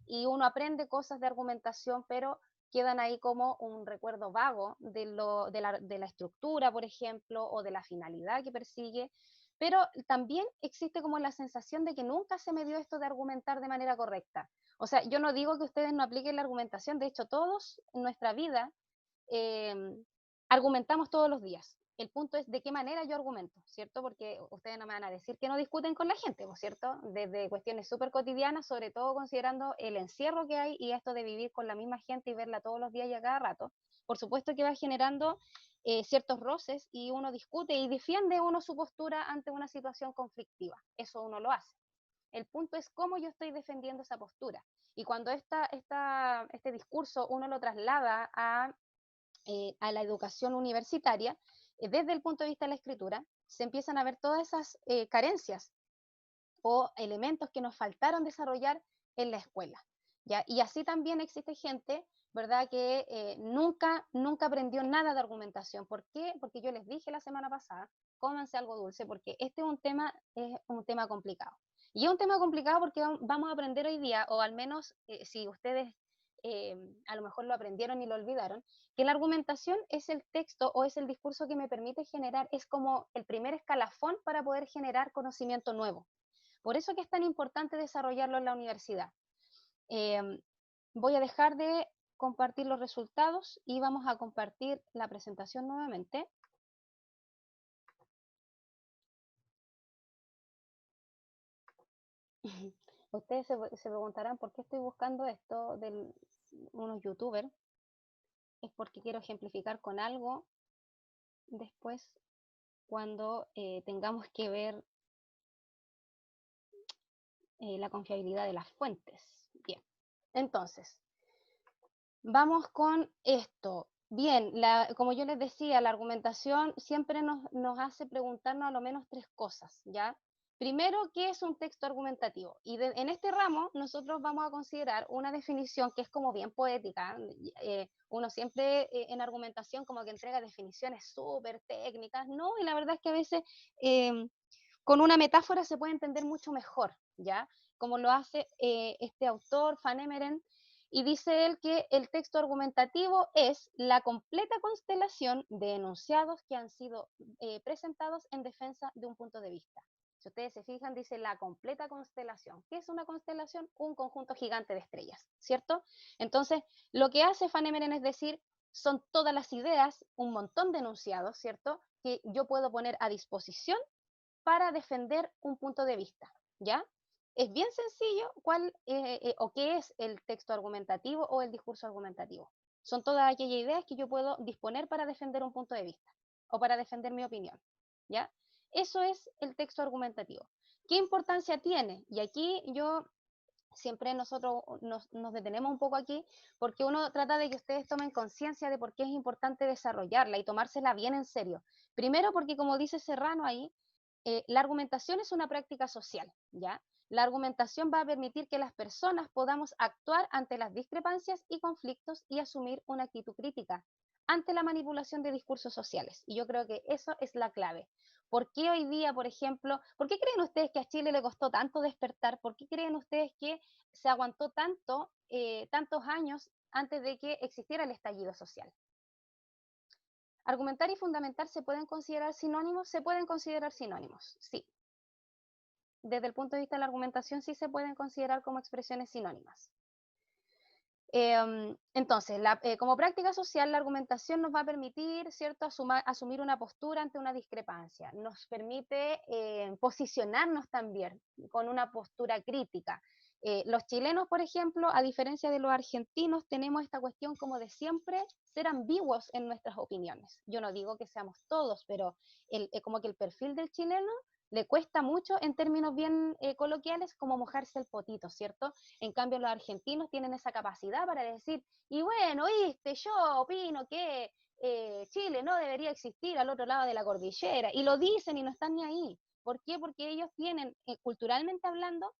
Y uno aprende cosas de argumentación, pero quedan ahí como un recuerdo vago de la estructura, por ejemplo, o de la finalidad que persigue. Pero también existe como la sensación de que nunca se me dio esto de argumentar de manera correcta. O sea, yo no digo que ustedes no apliquen la argumentación, de hecho todos en nuestra vida argumentamos todos los días. El punto es de qué manera yo argumento, ¿cierto? Porque ustedes no me van a decir que no discuten con la gente, ¿cierto? Desde cuestiones súper cotidianas, sobre todo considerando el encierro que hay y esto de vivir con la misma gente y verla todos los días y a cada rato. Por supuesto que va generando ciertos roces y uno discute y defiende uno su postura ante una situación conflictiva. Eso uno lo hace. El punto es cómo yo estoy defendiendo esa postura. Y cuando este discurso uno lo traslada a la educación universitaria, desde el punto de vista de la escritura, se empiezan a ver todas esas carencias o elementos que nos faltaron desarrollar en la escuela, ¿ya? Y así también existe gente, ¿verdad?, que nunca aprendió nada de argumentación. ¿Por qué? Porque yo les dije la semana pasada, cómanse algo dulce, porque este es un tema complicado. Y es un tema complicado porque vamos a aprender hoy día, o al menos si ustedes a lo mejor lo aprendieron y lo olvidaron, que la argumentación es el texto o es el discurso que me permite generar, es como el primer escalafón para poder generar conocimiento nuevo. Por eso que es tan importante desarrollarlo en la universidad. Voy a dejar de compartir los resultados y vamos a compartir la presentación nuevamente. Ustedes se preguntarán por qué estoy buscando esto de unos youtubers. Es porque quiero ejemplificar con algo después cuando tengamos que ver la confiabilidad de las fuentes. Bien, entonces, vamos con esto. Bien, como yo les decía, la argumentación siempre nos hace preguntarnos a lo menos 3 cosas, ¿ya? Primero, ¿qué es un texto argumentativo? Y en este ramo nosotros vamos a considerar una definición que es como bien poética. Uno siempre en argumentación como que entrega definiciones súper técnicas, ¿no? Y la verdad es que a veces con una metáfora se puede entender mucho mejor, ¿ya? Como lo hace este autor, Van Emeren, y dice él que el texto argumentativo es la completa constelación de enunciados que han sido presentados en defensa de un punto de vista. Si ustedes se fijan, dice la completa constelación. ¿Qué es una constelación? Un conjunto gigante de estrellas, ¿cierto? Entonces, lo que hace Van Emeren es decir, son todas las ideas, un montón de enunciados, ¿cierto?, que yo puedo poner a disposición para defender un punto de vista, ¿ya? Es bien sencillo cuál o qué es el texto argumentativo o el discurso argumentativo. Son todas aquellas ideas que yo puedo disponer para defender un punto de vista o para defender mi opinión, ¿ya? Eso es el texto argumentativo. ¿Qué importancia tiene? Y aquí yo siempre nosotros nos detenemos un poco aquí porque uno trata de que ustedes tomen conciencia de por qué es importante desarrollarla y tomársela bien en serio. Primero porque, como dice Serrano ahí, la argumentación es una práctica social, ¿ya? La argumentación va a permitir que las personas podamos actuar ante las discrepancias y conflictos y asumir una actitud crítica ante la manipulación de discursos sociales. Y yo creo que eso es la clave. ¿Por qué hoy día, por ejemplo, por qué creen ustedes que a Chile le costó tanto despertar? ¿Por qué creen ustedes que se aguantó tantos años antes de que existiera el estallido social? ¿Argumentar y fundamentar se pueden considerar sinónimos? Se pueden considerar sinónimos, sí. Desde el punto de vista de la argumentación sí se pueden considerar como expresiones sinónimas. Entonces, como práctica social, la argumentación nos va a permitir, ¿cierto?, asumir una postura ante una discrepancia. Nos permite posicionarnos también con una postura crítica. Los chilenos, por ejemplo, a diferencia de los argentinos, tenemos esta cuestión como de siempre ser ambiguos en nuestras opiniones. Yo no digo que seamos todos, pero como que el perfil del chileno le cuesta mucho, en términos bien coloquiales, como mojarse el potito, ¿cierto? En cambio, los argentinos tienen esa capacidad para decir, y bueno, oíste, yo opino que Chile no debería existir al otro lado de la cordillera, y lo dicen y no están ni ahí. ¿Por qué? Porque ellos tienen, culturalmente hablando,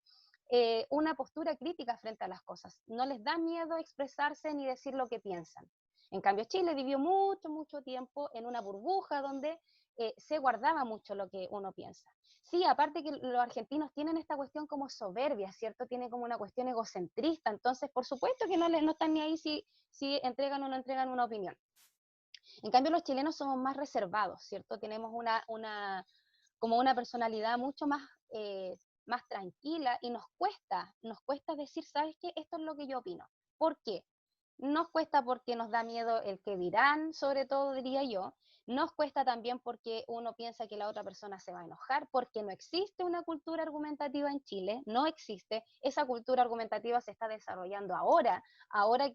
una postura crítica frente a las cosas. No les da miedo expresarse ni decir lo que piensan. En cambio, Chile vivió mucho tiempo en una burbuja donde se guardaba mucho lo que uno piensa. Sí, aparte que los argentinos tienen esta cuestión como soberbia, ¿cierto? Tiene como una cuestión egocentrista, entonces por supuesto que no están ni ahí si entregan o no entregan una opinión. En cambio, los chilenos somos más reservados, ¿cierto? Tenemos como una personalidad mucho más tranquila, y nos cuesta decir, ¿sabes qué? Esto es lo que yo opino. ¿Por qué? Nos cuesta porque nos da miedo el que dirán, sobre todo, diría yo. Nos cuesta también porque uno piensa que la otra persona se va a enojar, porque no existe una cultura argumentativa en Chile, no existe. Esa cultura argumentativa se está desarrollando ahora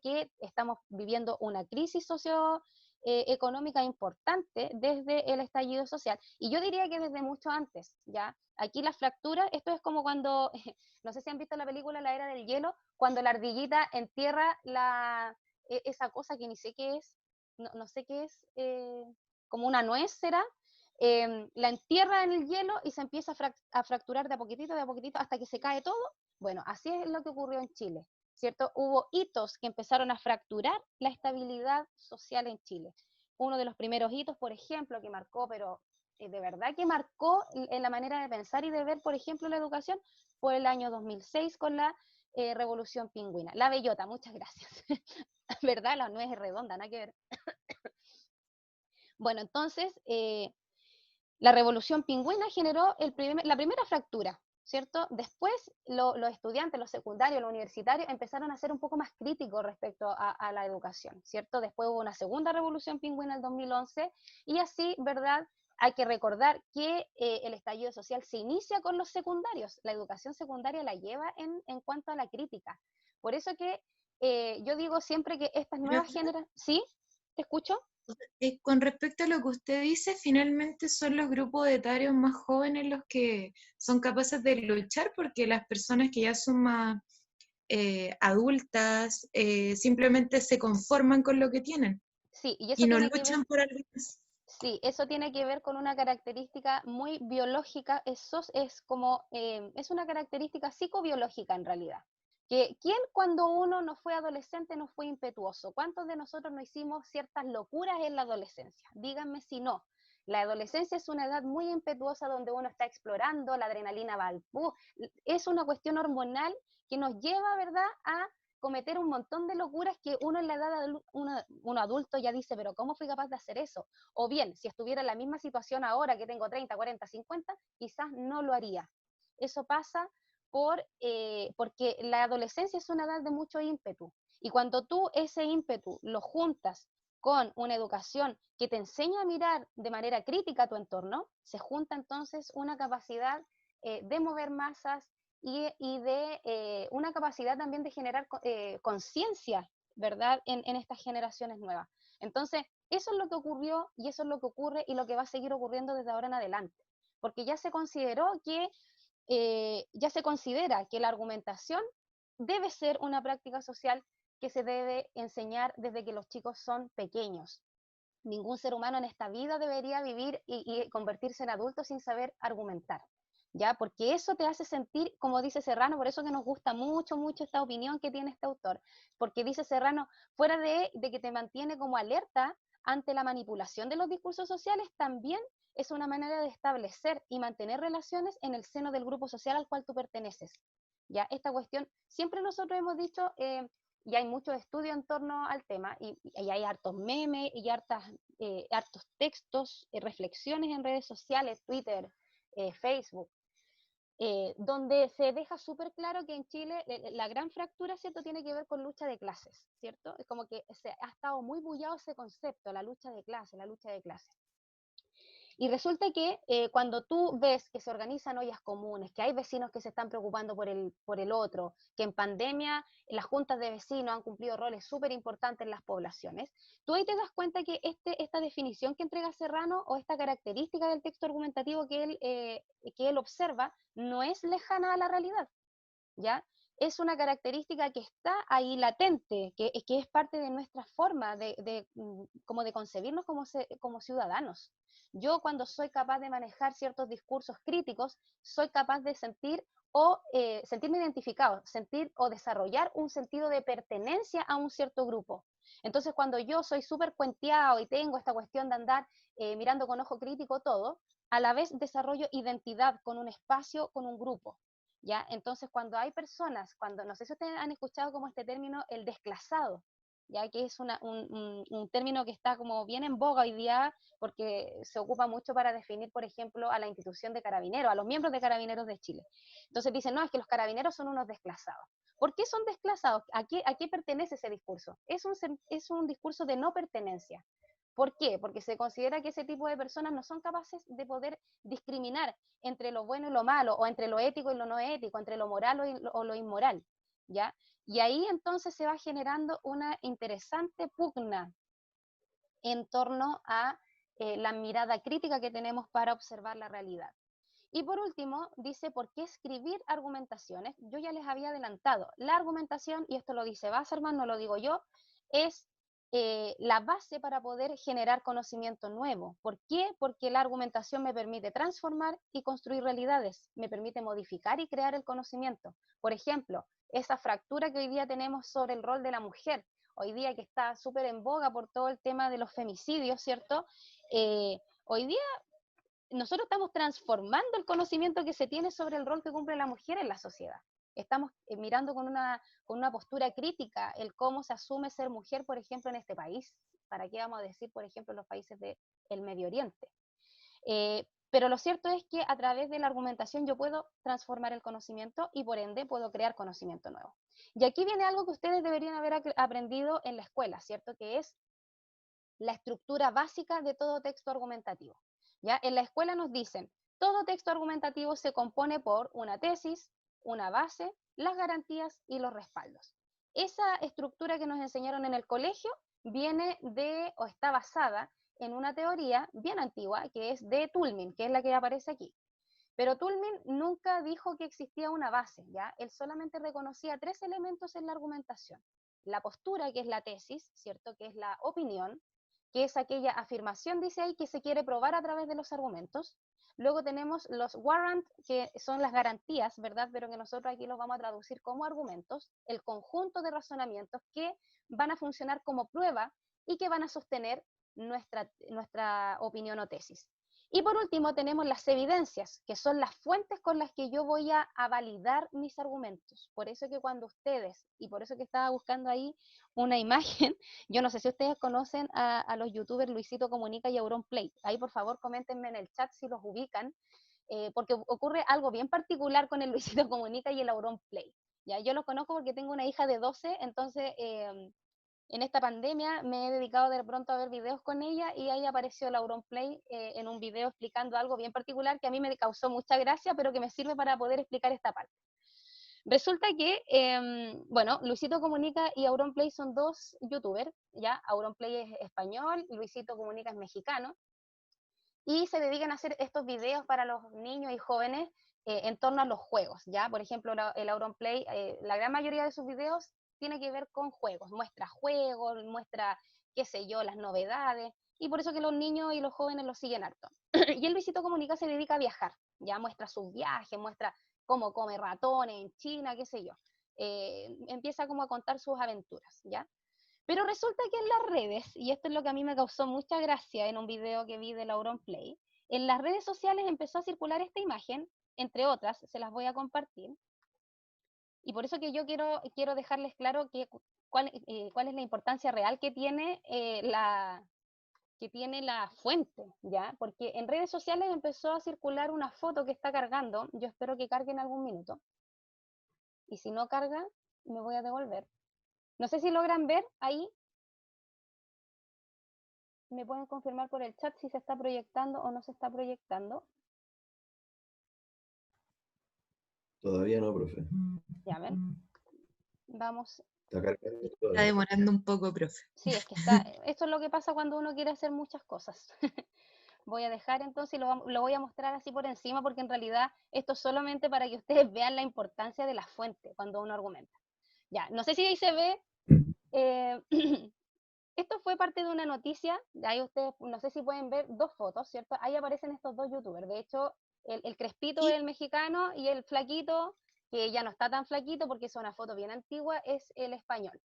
que estamos viviendo una crisis socioeconómica importante desde el estallido social. Y yo diría que desde mucho antes, ¿ya? Aquí la fractura, esto es como cuando, no sé si han visto la película La Era del Hielo, cuando la ardillita entierra esa cosa que ni sé qué es, no sé qué es, como una nuez será, la entierra en el hielo y se empieza a fracturar de a poquitito, hasta que se cae todo. Bueno, así es lo que ocurrió en Chile, ¿cierto? Hubo hitos que empezaron a fracturar la estabilidad social en Chile. Uno de los primeros hitos, por ejemplo, que marcó, pero de verdad que marcó en la manera de pensar y de ver, por ejemplo, la educación, fue el año 2006 con la Revolución Pingüina. La bellota, muchas gracias. ¿Verdad? La nuez es redonda, nada que ver. Bueno, entonces, la Revolución Pingüina generó la primera fractura, ¿cierto? Después los estudiantes, los secundarios, los universitarios empezaron a ser un poco más críticos respecto a la educación, ¿cierto? Después hubo una segunda Revolución Pingüina en el 2011 y así, ¿verdad? Hay que recordar que el estallido social se inicia con los secundarios. La educación secundaria la lleva en cuanto a la crítica. Por eso que yo digo siempre que estas nuevas generaciones... ¿Sí? ¿Te escucho?
Con respecto a lo que usted dice, finalmente son los grupos etarios más jóvenes los que son capaces de luchar, porque las personas que ya son más adultas simplemente se conforman con lo que tienen.
Sí, y eso
no
tiene
luchan por algo más.
Sí, eso tiene que ver con una característica muy biológica, eso es una característica psicobiológica en realidad. ¿Quién cuando uno no fue adolescente no fue impetuoso? ¿Cuántos de nosotros no hicimos ciertas locuras en la adolescencia? Díganme si no. La adolescencia es una edad muy impetuosa donde uno está explorando, la adrenalina va al es una cuestión hormonal que nos lleva, ¿verdad?, a cometer un montón de locuras que uno en la edad de uno adulto ya dice, pero ¿cómo fui capaz de hacer eso? O bien, si estuviera en la misma situación ahora que tengo 30, 40, 50, quizás no lo haría. Eso pasa porque la adolescencia es una edad de mucho ímpetu. Y cuando tú ese ímpetu lo juntas con una educación que te enseña a mirar de manera crítica a tu entorno, se junta entonces una capacidad de mover masas y de una capacidad también de generar conciencia, ¿verdad?, en estas generaciones nuevas. Entonces, eso es lo que ocurrió y eso es lo que ocurre y lo que va a seguir ocurriendo desde ahora en adelante, porque ya se considera que la argumentación debe ser una práctica social que se debe enseñar desde que los chicos son pequeños. Ningún ser humano en esta vida debería vivir y convertirse en adulto sin saber argumentar, ¿ya? Porque eso te hace sentir, como dice Serrano, por eso que nos gusta mucho, mucho esta opinión que tiene este autor, porque dice Serrano, fuera de que te mantiene como alerta ante la manipulación de los discursos sociales, también es una manera de establecer y mantener relaciones en el seno del grupo social al cual tú perteneces, ¿ya? Esta cuestión, siempre nosotros hemos dicho, y hay muchos estudios en torno al tema, y hay hartos memes y hartos textos, reflexiones en redes sociales, Twitter, Facebook, donde se deja súper claro que en Chile la gran fractura, ¿cierto?, tiene que ver con lucha de clases, ¿cierto? Es como que se ha estado muy bullado ese concepto, la lucha de clases, la lucha de clases. Y resulta que cuando tú ves que se organizan ollas comunes, que hay vecinos que se están preocupando por el otro, que en pandemia las juntas de vecinos han cumplido roles súper importantes en las poblaciones, tú ahí te das cuenta que esta definición que entrega Serrano o esta característica del texto argumentativo que él observa no es lejana a la realidad, ¿ya? Es una característica que está ahí latente, que es parte de nuestra forma como de concebirnos como ciudadanos. Yo cuando soy capaz de manejar ciertos discursos críticos, soy capaz de sentirme identificado, sentir o desarrollar un sentido de pertenencia a un cierto grupo. Entonces cuando yo soy súper cuenteado y tengo esta cuestión de andar mirando con ojo crítico todo, a la vez desarrollo identidad con un espacio, con un grupo. ¿Ya? Entonces, cuando hay personas, no sé si ustedes han escuchado como este término, el desclasado, ya que es un término que está como bien en boga hoy día, porque se ocupa mucho para definir, por ejemplo, a la institución de carabineros, a los miembros de Carabineros de Chile. Entonces dicen, no, es que los carabineros son unos desclasados. ¿Por qué son desclasados? ¿A qué pertenece ese discurso? Es un discurso de no pertenencia. ¿Por qué? Porque se considera que ese tipo de personas no son capaces de poder discriminar entre lo bueno y lo malo, o entre lo ético y lo no ético, entre lo moral o lo inmoral, ¿ya? Y ahí entonces se va generando una interesante pugna en torno a la mirada crítica que tenemos para observar la realidad. Y por último, dice, ¿por qué escribir argumentaciones? Yo ya les había adelantado, la argumentación, y esto lo dice Wasserman, no lo digo yo, es la base para poder generar conocimiento nuevo. ¿Por qué? Porque la argumentación me permite transformar y construir realidades, me permite modificar y crear el conocimiento. Por ejemplo, esa fractura que hoy día tenemos sobre el rol de la mujer, hoy día que está súper en boga por todo el tema de los femicidios, ¿cierto? Hoy día nosotros estamos transformando el conocimiento que se tiene sobre el rol que cumple la mujer en la sociedad. Estamos mirando con una postura crítica el cómo se asume ser mujer, por ejemplo, en este país. ¿Para qué vamos a decir, por ejemplo, en los países del Medio Oriente? Pero lo cierto es que a través de la argumentación yo puedo transformar el conocimiento y por ende puedo crear conocimiento nuevo. Y aquí viene algo que ustedes deberían haber aprendido en la escuela, ¿cierto? Que es la estructura básica de todo texto argumentativo. ¿Ya? En la escuela nos dicen, todo texto argumentativo se compone por una tesis, una base, las garantías y los respaldos. Esa estructura que nos enseñaron en el colegio viene o está basada en una teoría bien antigua que es de Toulmin, que es la que aparece aquí. Pero Toulmin nunca dijo que existía una base, ¿ya? Él solamente reconocía 3 elementos en la argumentación. La postura, que es la tesis, ¿cierto? Que es la opinión, que es aquella afirmación, dice ahí, que se quiere probar a través de los argumentos. Luego tenemos los warrants, que son las garantías, ¿verdad? Pero que nosotros aquí los vamos a traducir como argumentos, el conjunto de razonamientos que van a funcionar como prueba y que van a sostener nuestra opinión o tesis. Y por último tenemos las evidencias, que son las fuentes con las que yo voy a validar mis argumentos. Por eso que cuando ustedes, y por eso que estaba buscando ahí una imagen, yo no sé si ustedes conocen a los youtubers Luisito Comunica y Auronplay. Ahí por favor coméntenme en el chat si los ubican, porque ocurre algo bien particular con el Luisito Comunica y el Auronplay. Ya, yo los conozco porque tengo una hija de 12, entonces en esta pandemia me he dedicado de pronto a ver videos con ella y ahí apareció la Auronplay en un video explicando algo bien particular que a mí me causó mucha gracia, pero que me sirve para poder explicar esta parte. Resulta que, bueno, Luisito Comunica y Auronplay son dos youtubers, ¿ya? Auronplay es español, Luisito Comunica es mexicano, y se dedican a hacer estos videos para los niños y jóvenes en torno a los juegos, ¿ya? Por ejemplo, el Auronplay, la gran mayoría de sus videos tiene que ver con juegos, muestra, qué sé yo, las novedades, y por eso que los niños y los jóvenes lo siguen harto. Y el Luisito Comunica se dedica a viajar, ya muestra sus viajes, muestra cómo come ratones en China, qué sé yo. Empieza como a contar sus aventuras, ¿ya? Pero resulta que en las redes, y esto es lo que a mí me causó mucha gracia en un video que vi de Auronplay, en las redes sociales empezó a circular esta imagen, entre otras, se las voy a compartir, y por eso que yo quiero dejarles claro cuál es la importancia real que tiene la fuente, ¿ya? Porque en redes sociales empezó a circular una foto que está cargando, yo espero que cargue en algún minuto, y si no carga, me voy a devolver. No sé si logran ver ahí, me pueden confirmar por el chat si se está proyectando o no se está proyectando.
Todavía no, profe.
Ya ven, vamos.
Está cargando
Está
todavía.
demorando un poco, profe.
Sí, es que esto es lo que pasa cuando uno quiere hacer muchas cosas. Voy a dejar entonces y lo voy a mostrar así por encima porque en realidad esto es solamente para que ustedes vean la importancia de la fuente cuando uno argumenta. Ya, no sé si ahí se ve. Esto fue parte de una noticia, ahí ustedes, no sé si pueden ver dos fotos, ¿cierto? Ahí aparecen estos dos youtubers, de hecho, el crespito es el mexicano y el flaquito, que ya no está tan flaquito porque es una foto bien antigua, es el español.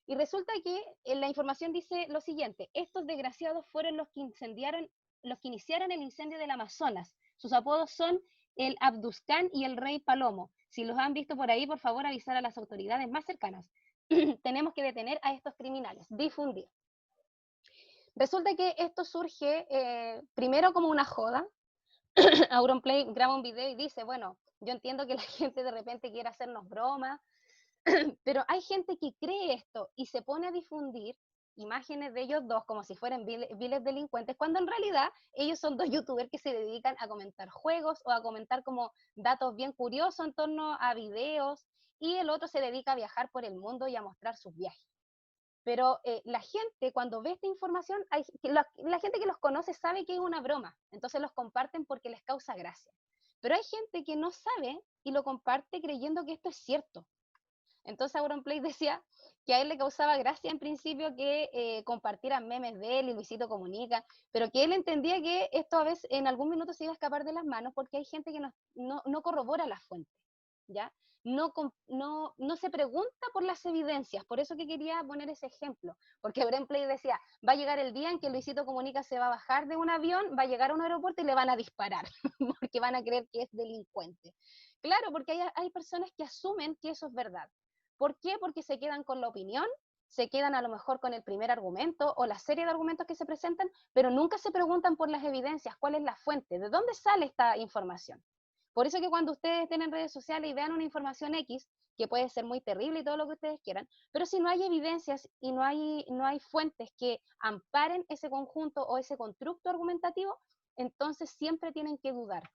Y resulta que la información dice lo siguiente: estos desgraciados fueron los que iniciaron el incendio del Amazonas. Sus apodos son el Abduscán y el Rey Palomo. Si los han visto por ahí, por favor avisar a las autoridades más cercanas. Tenemos que detener a estos criminales, difundir. Resulta que esto surge primero como una joda. Auronplay graba un video y dice, bueno, yo entiendo que la gente de repente quiere hacernos bromas, pero hay gente que cree esto y se pone a difundir imágenes de ellos dos como si fueran viles delincuentes, cuando en realidad ellos son dos youtubers que se dedican a comentar juegos o a comentar como datos bien curiosos en torno a videos, y el otro se dedica a viajar por el mundo y a mostrar sus viajes. Pero la gente cuando ve esta información, la gente que los conoce sabe que es una broma, entonces los comparten porque les causa gracia. Pero hay gente que no sabe y lo comparte creyendo que esto es cierto. Entonces Auronplay decía que a él le causaba gracia en principio que compartieran memes de él y Luisito Comunica, pero que él entendía que esto a veces en algún minuto se iba a escapar de las manos porque hay gente que no corrobora las fuentes, ¿ya? No se pregunta por las evidencias, por eso que quería poner ese ejemplo, porque Auronplay decía, va a llegar el día en que Luisito Comunica se va a bajar de un avión, va a llegar a un aeropuerto y le van a disparar, porque van a creer que es delincuente. Claro, porque hay personas que asumen que eso es verdad. ¿Por qué? Porque se quedan con la opinión, se quedan a lo mejor con el primer argumento o la serie de argumentos que se presentan, pero nunca se preguntan por las evidencias, cuál es la fuente, de dónde sale esta información. Por eso que cuando ustedes estén en redes sociales y vean una información X, que puede ser muy terrible y todo lo que ustedes quieran, pero si no hay evidencias y no hay fuentes que amparen ese conjunto o ese constructo argumentativo, entonces siempre tienen que dudar.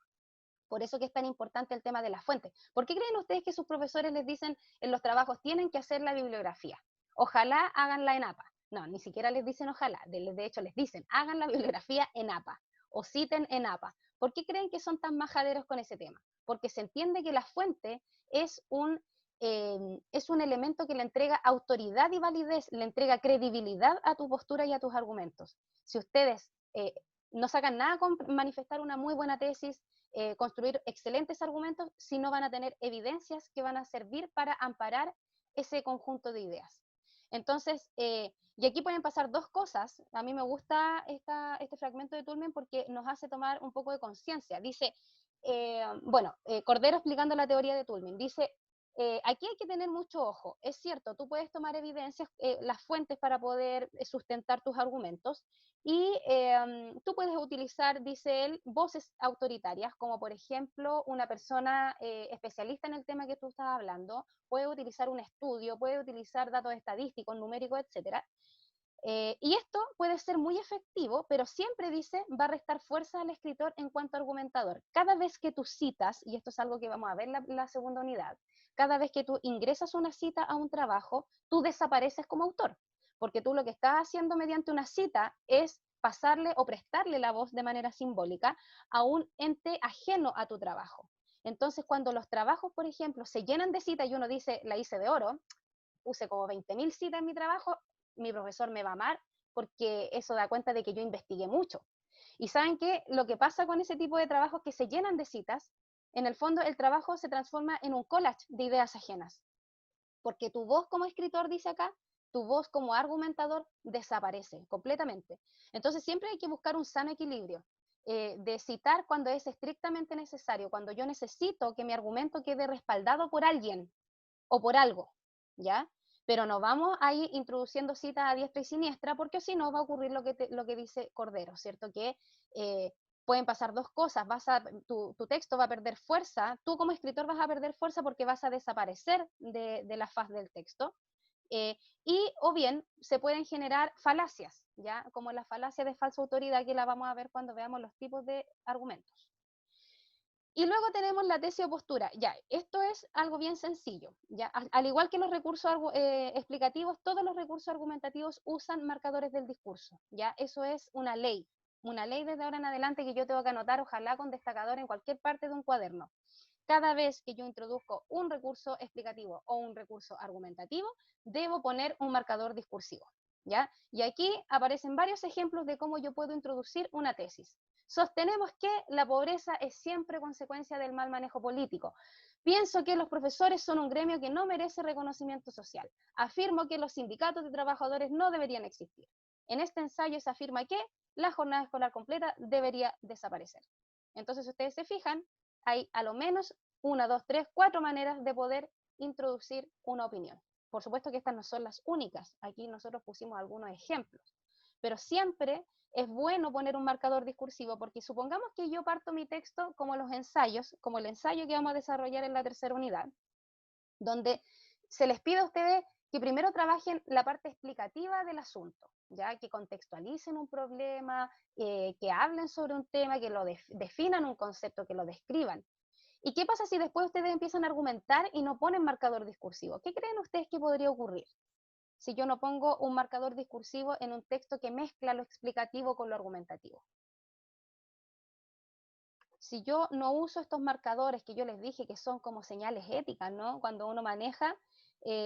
Por eso que es tan importante el tema de la fuente. ¿Por qué creen ustedes que sus profesores les dicen en los trabajos tienen que hacer la bibliografía? Ojalá háganla en APA. No, ni siquiera les dicen ojalá. De hecho, les dicen hagan la bibliografía en APA o citen en APA. ¿Por qué creen que son tan majaderos con ese tema? Porque se entiende que la fuente es un elemento que le entrega autoridad y validez, le entrega credibilidad a tu postura y a tus argumentos. Si ustedes no sacan nada con manifestar una muy buena tesis, construir excelentes argumentos, si no van a tener evidencias que van a servir para amparar ese conjunto de ideas. Entonces, y aquí pueden pasar dos cosas. A mí me gusta este fragmento de Toulmin porque nos hace tomar un poco de conciencia. Dice, Cordero explicando la teoría de Toulmin, dice, aquí hay que tener mucho ojo. Es cierto, tú puedes tomar evidencias, las fuentes para poder sustentar tus argumentos, y tú puedes utilizar, dice él, voces autoritarias, como por ejemplo una persona especialista en el tema que tú estás hablando, puede utilizar un estudio, puede utilizar datos estadísticos, numéricos, etcétera. Y esto puede ser muy efectivo, pero siempre dice, va a restar fuerza al escritor en cuanto a argumentador. Cada vez que tú citas, y esto es algo que vamos a ver en la segunda unidad, cada vez que tú ingresas una cita a un trabajo, tú desapareces como autor, porque tú lo que estás haciendo mediante una cita es pasarle o prestarle la voz de manera simbólica a un ente ajeno a tu trabajo. Entonces, cuando los trabajos, por ejemplo, se llenan de citas y uno dice, la hice de oro, puse como 20.000 citas en mi trabajo, mi profesor me va a amar porque eso da cuenta de que yo investigué mucho. Y ¿saben qué? Lo que pasa con ese tipo de trabajos que se llenan de citas, en el fondo el trabajo se transforma en un collage de ideas ajenas. Porque tu voz como escritor, dice acá, tu voz como argumentador desaparece completamente. Entonces siempre hay que buscar un sano equilibrio de citar cuando es estrictamente necesario, cuando yo necesito que mi argumento quede respaldado por alguien o por algo, ¿ya? Pero no vamos a ir introduciendo citas a diestra y siniestra, porque si no va a ocurrir lo que dice Cordero, ¿cierto? Que pueden pasar dos cosas, tu texto va a perder fuerza, tú como escritor vas a perder fuerza porque vas a desaparecer de la faz del texto, y o bien se pueden generar falacias, ¿ya? Como la falacia de falsa autoridad, que la vamos a ver cuando veamos los tipos de argumentos. Y luego tenemos la tesis o postura. Ya, esto es algo bien sencillo. Ya, al igual que los recursos explicativos, todos los recursos argumentativos usan marcadores del discurso. Ya, eso es una ley desde ahora en adelante que yo tengo que anotar, ojalá con destacador en cualquier parte de un cuaderno. Cada vez que yo introduzco un recurso explicativo o un recurso argumentativo, debo poner un marcador discursivo. ¿Ya? Y aquí aparecen varios ejemplos de cómo yo puedo introducir una tesis. Sostenemos que la pobreza es siempre consecuencia del mal manejo político. Pienso que los profesores son un gremio que no merece reconocimiento social. Afirmo que los sindicatos de trabajadores no deberían existir. En este ensayo se afirma que la jornada escolar completa debería desaparecer. Entonces, si ustedes se fijan, hay a lo menos 1, 2, 3, 4 maneras de poder introducir una opinión. Por supuesto que estas no son las únicas. Aquí nosotros pusimos algunos ejemplos. Pero siempre es bueno poner un marcador discursivo, porque supongamos que yo parto mi texto como los ensayos, como el ensayo que vamos a desarrollar en la tercera unidad, donde se les pide a ustedes que primero trabajen la parte explicativa del asunto, ya que contextualicen un problema, que hablen sobre un tema, que lo definan un concepto, que lo describan. ¿Y qué pasa si después ustedes empiezan a argumentar y no ponen marcador discursivo? ¿Qué creen ustedes que podría ocurrir si yo no pongo un marcador discursivo en un texto que mezcla lo explicativo con lo argumentativo? Si yo no uso estos marcadores que yo les dije que son como señales éticas, ¿no? Cuando uno maneja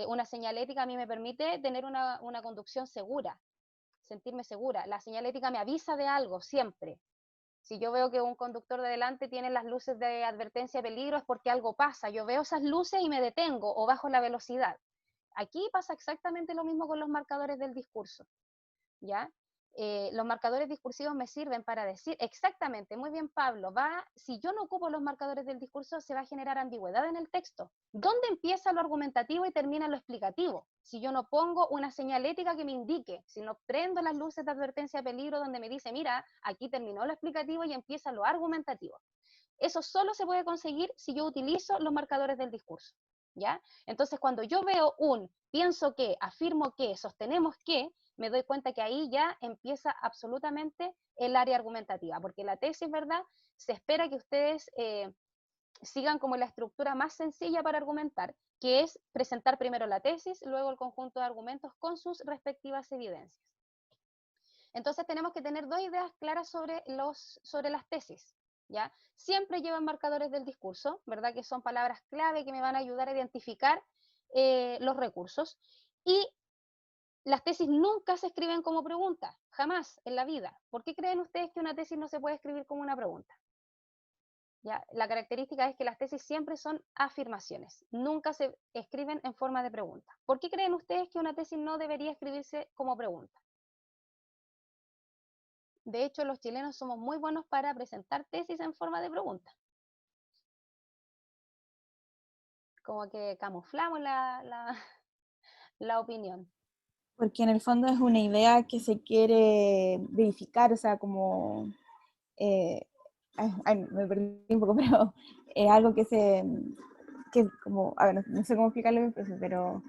una señal ética, a mí me permite tener una conducción segura, sentirme segura. La señal ética me avisa de algo siempre. Si yo veo que un conductor de delante tiene las luces de advertencia de peligro, es porque algo pasa. Yo veo esas luces y me detengo o bajo la velocidad. Aquí pasa exactamente lo mismo con los marcadores del discurso, ¿ya? Los marcadores discursivos me sirven para decir exactamente, muy bien Pablo, si yo no ocupo los marcadores del discurso, se va a generar ambigüedad en el texto. ¿Dónde empieza lo argumentativo y termina lo explicativo? Si yo no pongo una señal ética que me indique, si no prendo las luces de advertencia de peligro donde me dice, mira, aquí terminó lo explicativo y empieza lo argumentativo. Eso solo se puede conseguir si yo utilizo los marcadores del discurso, ¿ya? Entonces, cuando yo veo pienso que, afirmo que, sostenemos que, me doy cuenta que ahí ya empieza absolutamente el área argumentativa, porque la tesis, ¿verdad? Se espera que ustedes sigan como la estructura más sencilla para argumentar, que es presentar primero la tesis, luego el conjunto de argumentos con sus respectivas evidencias. Entonces tenemos que tener dos ideas claras sobre las tesis, ¿ya? Siempre llevan marcadores del discurso, ¿verdad? Que son palabras clave que me van a ayudar a identificar los recursos. Y las tesis nunca se escriben como pregunta, jamás en la vida. ¿Por qué creen ustedes que una tesis no se puede escribir como una pregunta? ¿ya? La característica es que las tesis siempre son afirmaciones, nunca se escriben en forma de pregunta. ¿Por qué creen ustedes que una tesis no debería escribirse como pregunta? De hecho, los chilenos somos muy buenos para presentar tesis en forma de pregunta. Como que camuflamos la opinión.
Porque en el fondo es una idea que se quiere verificar, o sea, como... me perdí un poco, pero es algo que como, a ver, no sé cómo explicarlo, pero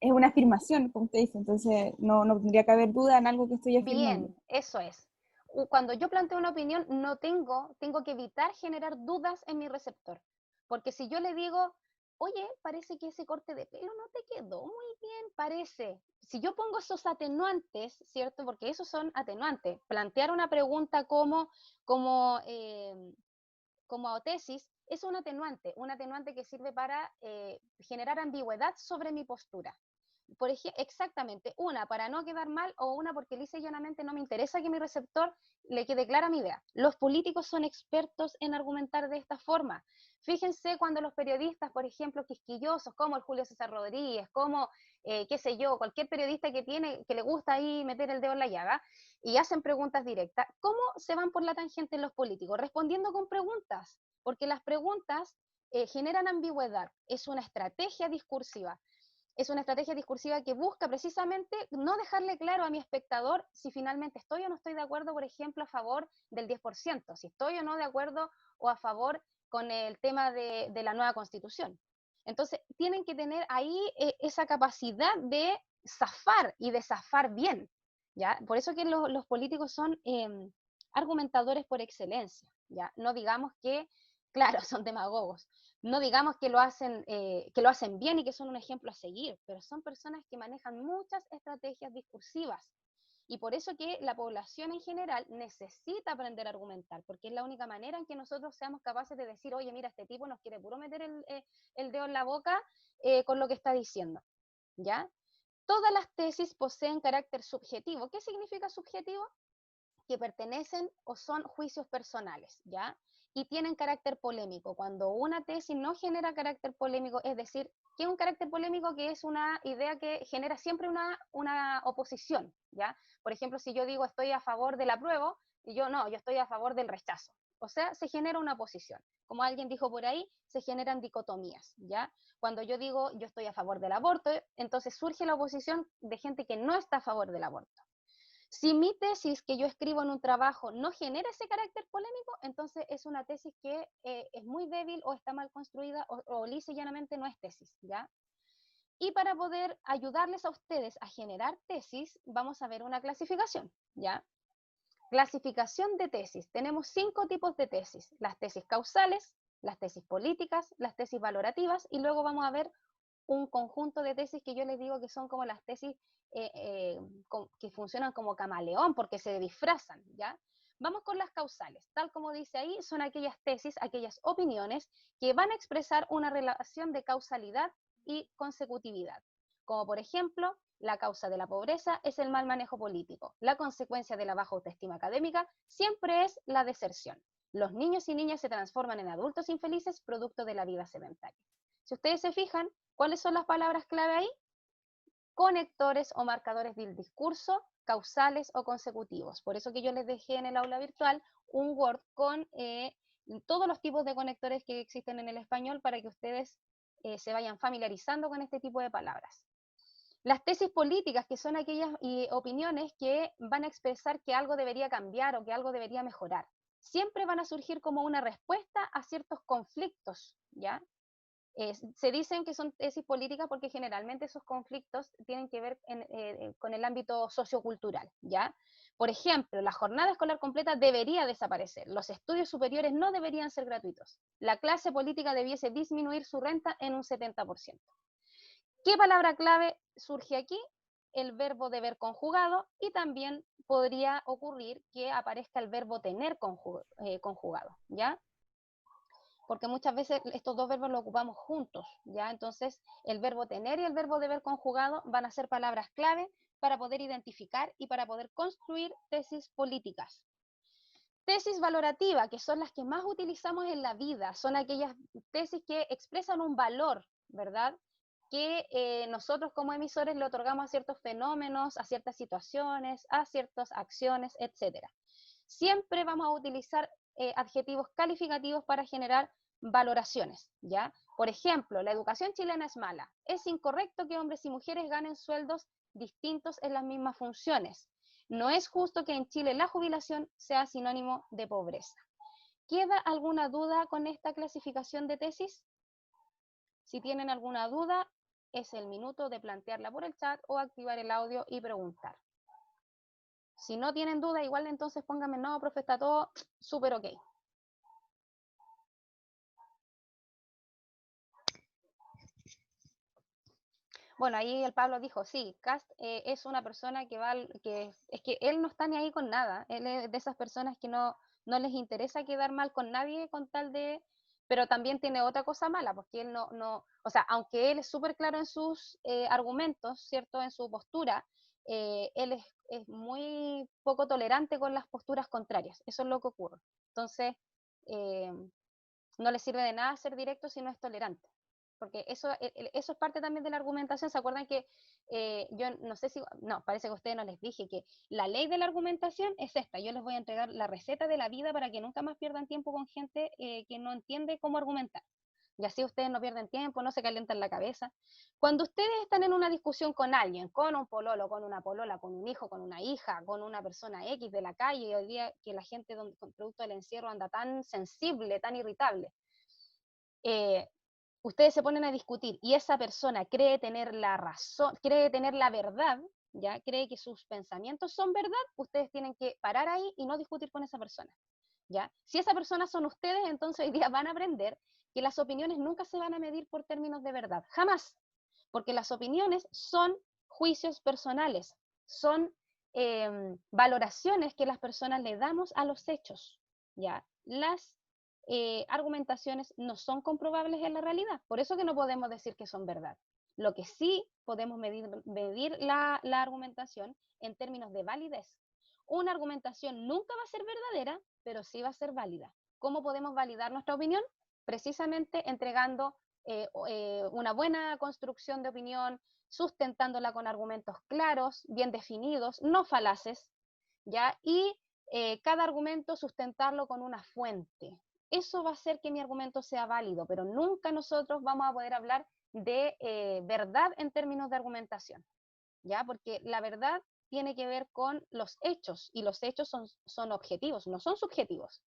es una afirmación, como usted dice, entonces no tendría que haber duda en algo que estoy afirmando.
Bien, eso es. Cuando yo planteo una opinión, no tengo que evitar generar dudas en mi receptor. Porque si yo le digo, oye, parece que ese corte de pelo no te quedó muy bien, parece. Si yo pongo esos atenuantes, ¿cierto? Porque esos son atenuantes. Plantear una pregunta como tesis es un atenuante que sirve para generar ambigüedad sobre mi postura. Por ejemplo, exactamente, una para no quedar mal o una porque lisa y llanamente no me interesa que mi receptor le quede clara mi idea. Los políticos son expertos en argumentar de esta forma. Fíjense cuando los periodistas, por ejemplo, quisquillosos, como el Julio César Rodríguez, como, qué sé yo, cualquier periodista que le gusta ahí meter el dedo en la llaga y hacen preguntas directas, ¿cómo se van por la tangente los políticos? Respondiendo con preguntas, porque las preguntas generan ambigüedad, es una estrategia discursiva. Es una estrategia discursiva que busca precisamente no dejarle claro a mi espectador si finalmente estoy o no estoy de acuerdo, por ejemplo, a favor del 10%, si estoy o no de acuerdo o a favor con el tema de la nueva constitución. Entonces, tienen que tener ahí esa capacidad de zafar y de zafar bien, ¿ya? Por eso que los políticos son argumentadores por excelencia, ¿ya? No digamos que, claro, son demagogos, no digamos que lo hacen bien y que son un ejemplo a seguir, pero son personas que manejan muchas estrategias discursivas. Y por eso que la población en general necesita aprender a argumentar, porque es la única manera en que nosotros seamos capaces de decir, oye, mira, este tipo nos quiere puro meter el dedo en la boca con lo que está diciendo, ¿ya? Todas las tesis poseen carácter subjetivo. ¿Qué significa subjetivo? Que pertenecen o son juicios personales, ¿ya? Y tienen carácter polémico. Cuando una tesis no genera carácter polémico, es decir, que es un carácter polémico que es una idea que genera siempre una oposición, ¿ya? Por ejemplo, si yo digo estoy a favor del apruebo, y yo no, yo estoy a favor del rechazo. O sea, se genera una oposición. Como alguien dijo por ahí, se generan dicotomías, ¿ya? Cuando yo digo yo estoy a favor del aborto, entonces surge la oposición de gente que no está a favor del aborto. Si mi tesis que yo escribo en un trabajo no genera ese carácter polémico, entonces es una tesis que es muy débil o está mal construida o lisa y llanamente no es tesis, ¿ya? Y para poder ayudarles a ustedes a generar tesis, vamos a ver una clasificación, ¿ya? Clasificación de tesis. Tenemos 5 tipos de tesis. Las tesis causales, las tesis políticas, las tesis valorativas y luego vamos a ver un conjunto de tesis que yo les digo que son como las tesis que funcionan como camaleón porque se disfrazan, ¿ya? Vamos con las causales. Tal como dice ahí, son aquellas tesis, aquellas opiniones que van a expresar una relación de causalidad y consecutividad. Como por ejemplo, la causa de la pobreza es el mal manejo político. La consecuencia de la baja autoestima académica siempre es la deserción. Los niños y niñas se transforman en adultos infelices producto de la vida sedentaria. Si ustedes se fijan, ¿cuáles son las palabras clave ahí? Conectores o marcadores del discurso, causales o consecutivos. Por eso que yo les dejé en el aula virtual un Word con todos los tipos de conectores que existen en el español para que ustedes se vayan familiarizando con este tipo de palabras. Las tesis políticas, que son aquellas opiniones que van a expresar que algo debería cambiar o que algo debería mejorar, siempre van a surgir como una respuesta a ciertos conflictos, ¿ya? Se dicen que son tesis políticas porque generalmente esos conflictos tienen que ver con el ámbito sociocultural, ¿ya? Por ejemplo, la jornada escolar completa debería desaparecer, los estudios superiores no deberían ser gratuitos, la clase política debiese disminuir su renta en un 70%. ¿Qué palabra clave surge aquí? El verbo deber conjugado y también podría ocurrir que aparezca el verbo tener conjugado, ¿ya? Porque muchas veces estos dos verbos los ocupamos juntos, ¿ya? Entonces, el verbo tener y el verbo deber conjugado van a ser palabras clave para poder identificar y para poder construir tesis políticas. Tesis valorativa, que son las que más utilizamos en la vida, son aquellas tesis que expresan un valor, ¿verdad? Que nosotros como emisores le otorgamos a ciertos fenómenos, a ciertas situaciones, a ciertas acciones, etc. Siempre vamos a utilizar adjetivos calificativos para generar valoraciones, ¿ya? Por ejemplo, la educación chilena es mala. Es incorrecto que hombres y mujeres ganen sueldos distintos en las mismas funciones. No es justo que en Chile la jubilación sea sinónimo de pobreza. ¿Queda alguna duda con esta clasificación de tesis? Si tienen alguna duda, es el minuto de plantearla por el chat o activar el audio y preguntar. Si no tienen duda, igual entonces pónganme, no, profe, está todo súper ok. Bueno, ahí el Pablo dijo, sí, Cast es una persona es que él no está ni ahí con nada. Él es de esas personas que no les interesa quedar mal con nadie con tal de... Pero también tiene otra cosa mala, porque él o sea, aunque él es súper claro en sus argumentos, ¿cierto? En su postura, él es muy poco tolerante con las posturas contrarias. Eso es lo que ocurre. Entonces, no le sirve de nada ser directo si no es tolerante. Porque eso es parte también de la argumentación. ¿Se acuerdan que yo no sé si, no, parece que a ustedes no les dije que la ley de la argumentación es esta? Yo les voy a entregar la receta de la vida para que nunca más pierdan tiempo con gente que no entiende cómo argumentar. Y así ustedes no pierden tiempo, no se calientan la cabeza. Cuando ustedes están en una discusión con alguien, con un pololo, con una polola, con un hijo, con una hija, con una persona X de la calle, y hoy día que la gente con producto del encierro anda tan sensible, tan irritable, ustedes se ponen a discutir y esa persona cree tener la razón, cree tener la verdad, ¿ya? Cree que sus pensamientos son verdad, ustedes tienen que parar ahí y no discutir con esa persona, ¿ya? Si esa persona son ustedes, entonces hoy día van a aprender que las opiniones nunca se van a medir por términos de verdad, jamás, porque las opiniones son juicios personales, son valoraciones que las personas le damos a los hechos, ¿ya? Las argumentaciones no son comprobables en la realidad, por eso que no podemos decir que son verdad. Lo que sí podemos medir la argumentación en términos de validez. Una argumentación nunca va a ser verdadera, pero sí va a ser válida. ¿Cómo podemos validar nuestra opinión? Precisamente entregando una buena construcción de opinión, sustentándola con argumentos claros, bien definidos, no falaces, ¿ya? Y cada argumento sustentarlo con una fuente. Eso va a hacer que mi argumento sea válido, pero nunca nosotros vamos a poder hablar de verdad en términos de argumentación, ¿ya? Porque la verdad tiene que ver con los hechos, y los hechos son objetivos, no son subjetivos.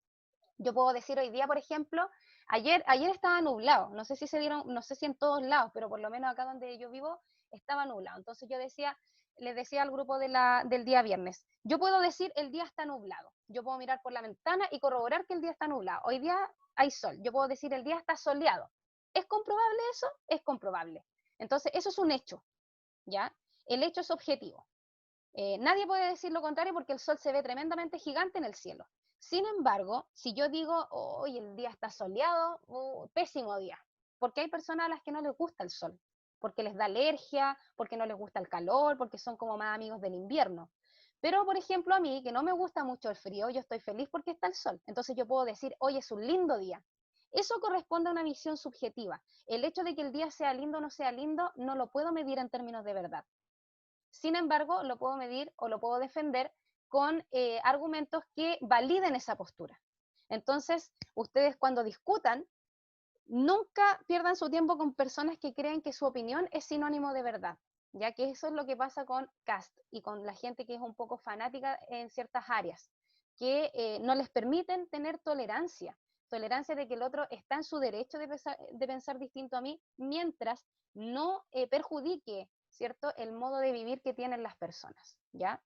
Yo puedo decir hoy día, por ejemplo, ayer estaba nublado, no sé si en todos lados, pero por lo menos acá donde yo vivo estaba nublado. Entonces yo les decía al grupo del día viernes, yo puedo decir el día está nublado, yo puedo mirar por la ventana y corroborar que el día está nublado. Hoy día hay sol, yo puedo decir el día está soleado. ¿Es comprobable eso? Es comprobable. Entonces eso es un hecho, ¿ya? El hecho es objetivo. Nadie puede decir lo contrario porque el sol se ve tremendamente gigante en el cielo. Sin embargo, si yo digo, hoy el día está soleado, pésimo día, porque hay personas a las que no les gusta el sol, porque les da alergia, porque no les gusta el calor, porque son como más amigos del invierno. Pero, por ejemplo, a mí, que no me gusta mucho el frío, yo estoy feliz porque está el sol. Entonces yo puedo decir, hoy es un lindo día. Eso corresponde a una visión subjetiva. El hecho de que el día sea lindo o no sea lindo, no lo puedo medir en términos de verdad. Sin embargo, lo puedo medir o lo puedo defender con argumentos que validen esa postura. Entonces, ustedes cuando discutan, nunca pierdan su tiempo con personas que creen que su opinión es sinónimo de verdad, ya que eso es lo que pasa con Cast y con la gente que es un poco fanática en ciertas áreas, que no les permiten tener tolerancia de que el otro está en su derecho de pensar distinto a mí, mientras no perjudique, ¿cierto?, el modo de vivir que tienen las personas, ¿ya?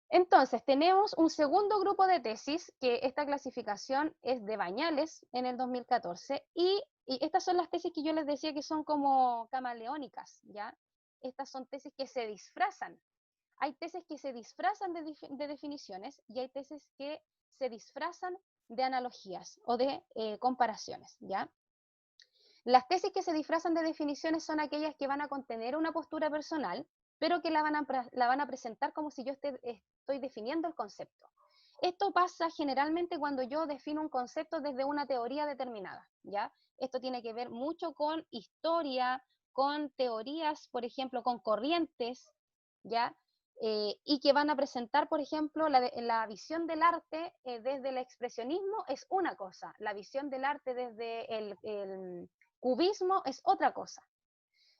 Entonces, tenemos un segundo grupo de tesis, que esta clasificación es de Bañales en el 2014, y estas son las tesis que yo les decía que son como camaleónicas, ¿ya? Estas son tesis que se disfrazan. Hay tesis que se disfrazan de definiciones y hay tesis que se disfrazan de analogías o de comparaciones, ¿ya? Las tesis que se disfrazan de definiciones son aquellas que van a contener una postura personal, pero que la van a presentar como si yo estoy definiendo el concepto. Esto pasa generalmente cuando yo defino un concepto desde una teoría determinada, ¿ya? Esto tiene que ver mucho con historia, con teorías, por ejemplo, con corrientes, ¿ya? Y que van a presentar, por ejemplo, la visión del arte desde el expresionismo es una cosa, la visión del arte desde el cubismo es otra cosa.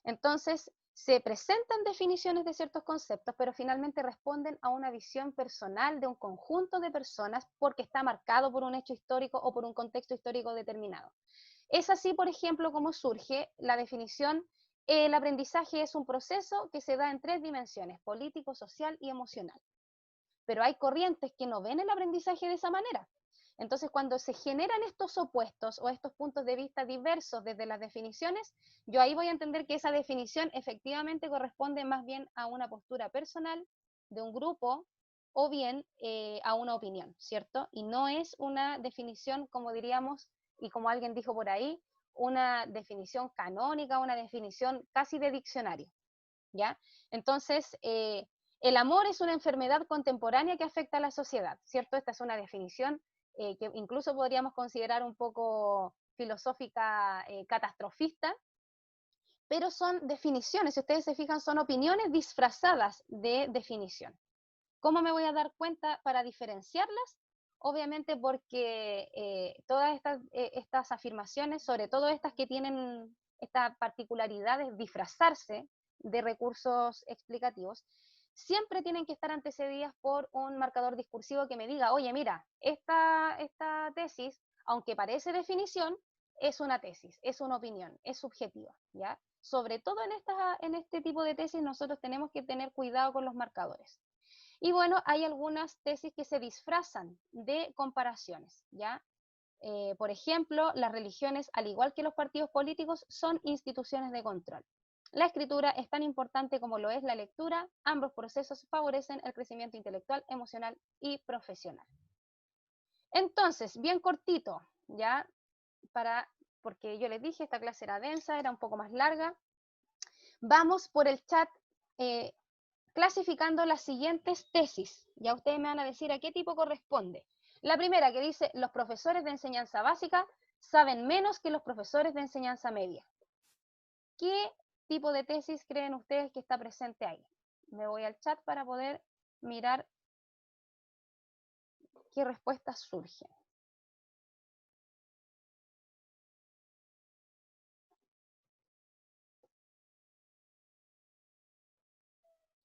Entonces, se presentan definiciones de ciertos conceptos, pero finalmente responden a una visión personal de un conjunto de personas porque está marcado por un hecho histórico o por un contexto histórico determinado. Es así, por ejemplo, como surge la definición: el aprendizaje es un proceso que se da en 3 dimensiones, político, social y emocional. Pero hay corrientes que no ven el aprendizaje de esa manera. Entonces, cuando se generan estos opuestos o estos puntos de vista diversos desde las definiciones, yo ahí voy a entender que esa definición efectivamente corresponde más bien a una postura personal de un grupo o bien a una opinión, ¿cierto? Y no es una definición, como diríamos, y como alguien dijo por ahí, una definición canónica, una definición casi de diccionario, ¿ya? Entonces, el amor es una enfermedad contemporánea que afecta a la sociedad, ¿cierto? Esta es una definición que incluso podríamos considerar un poco filosófica, catastrofista, pero son definiciones, si ustedes se fijan, son opiniones disfrazadas de definición. ¿Cómo me voy a dar cuenta para diferenciarlas? Obviamente porque todas estas afirmaciones, sobre todo estas que tienen esta particularidad de disfrazarse de recursos explicativos, siempre tienen que estar antecedidas por un marcador discursivo que me diga: oye, mira, esta tesis, aunque parece definición, es una tesis, es una opinión, es subjetiva, ¿ya? Sobre todo en este tipo de tesis nosotros tenemos que tener cuidado con los marcadores. Y bueno, hay algunas tesis que se disfrazan de comparaciones, ¿ya? Por ejemplo, las religiones, al igual que los partidos políticos, son instituciones de control. La escritura es tan importante como lo es la lectura. Ambos procesos favorecen el crecimiento intelectual, emocional y profesional. Entonces, bien cortito, ¿ya? Porque yo les dije, esta clase era densa, era un poco más larga. Vamos por el chat clasificando las siguientes tesis. Ya ustedes me van a decir a qué tipo corresponde. La primera, que dice: los profesores de enseñanza básica saben menos que los profesores de enseñanza media. ¿Qué tipo de tesis creen ustedes que está presente ahí? Me voy al chat para poder mirar qué respuestas surgen.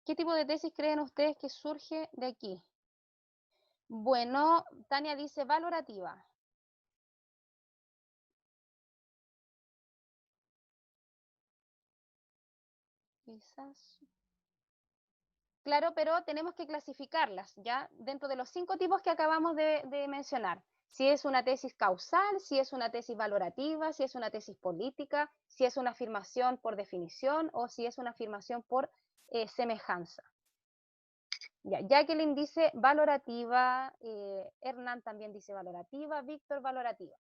¿Qué tipo de tesis creen ustedes que surge de aquí? Bueno, Tania dice valorativa. Quizás. Claro, pero tenemos que clasificarlas, ¿ya? Dentro de los 5 tipos que acabamos de mencionar. Si es una tesis causal, si es una tesis valorativa, si es una tesis política, si es una afirmación por definición o si es una afirmación por semejanza. Ya, Jacqueline dice valorativa, Hernán también dice valorativa, Víctor valorativa.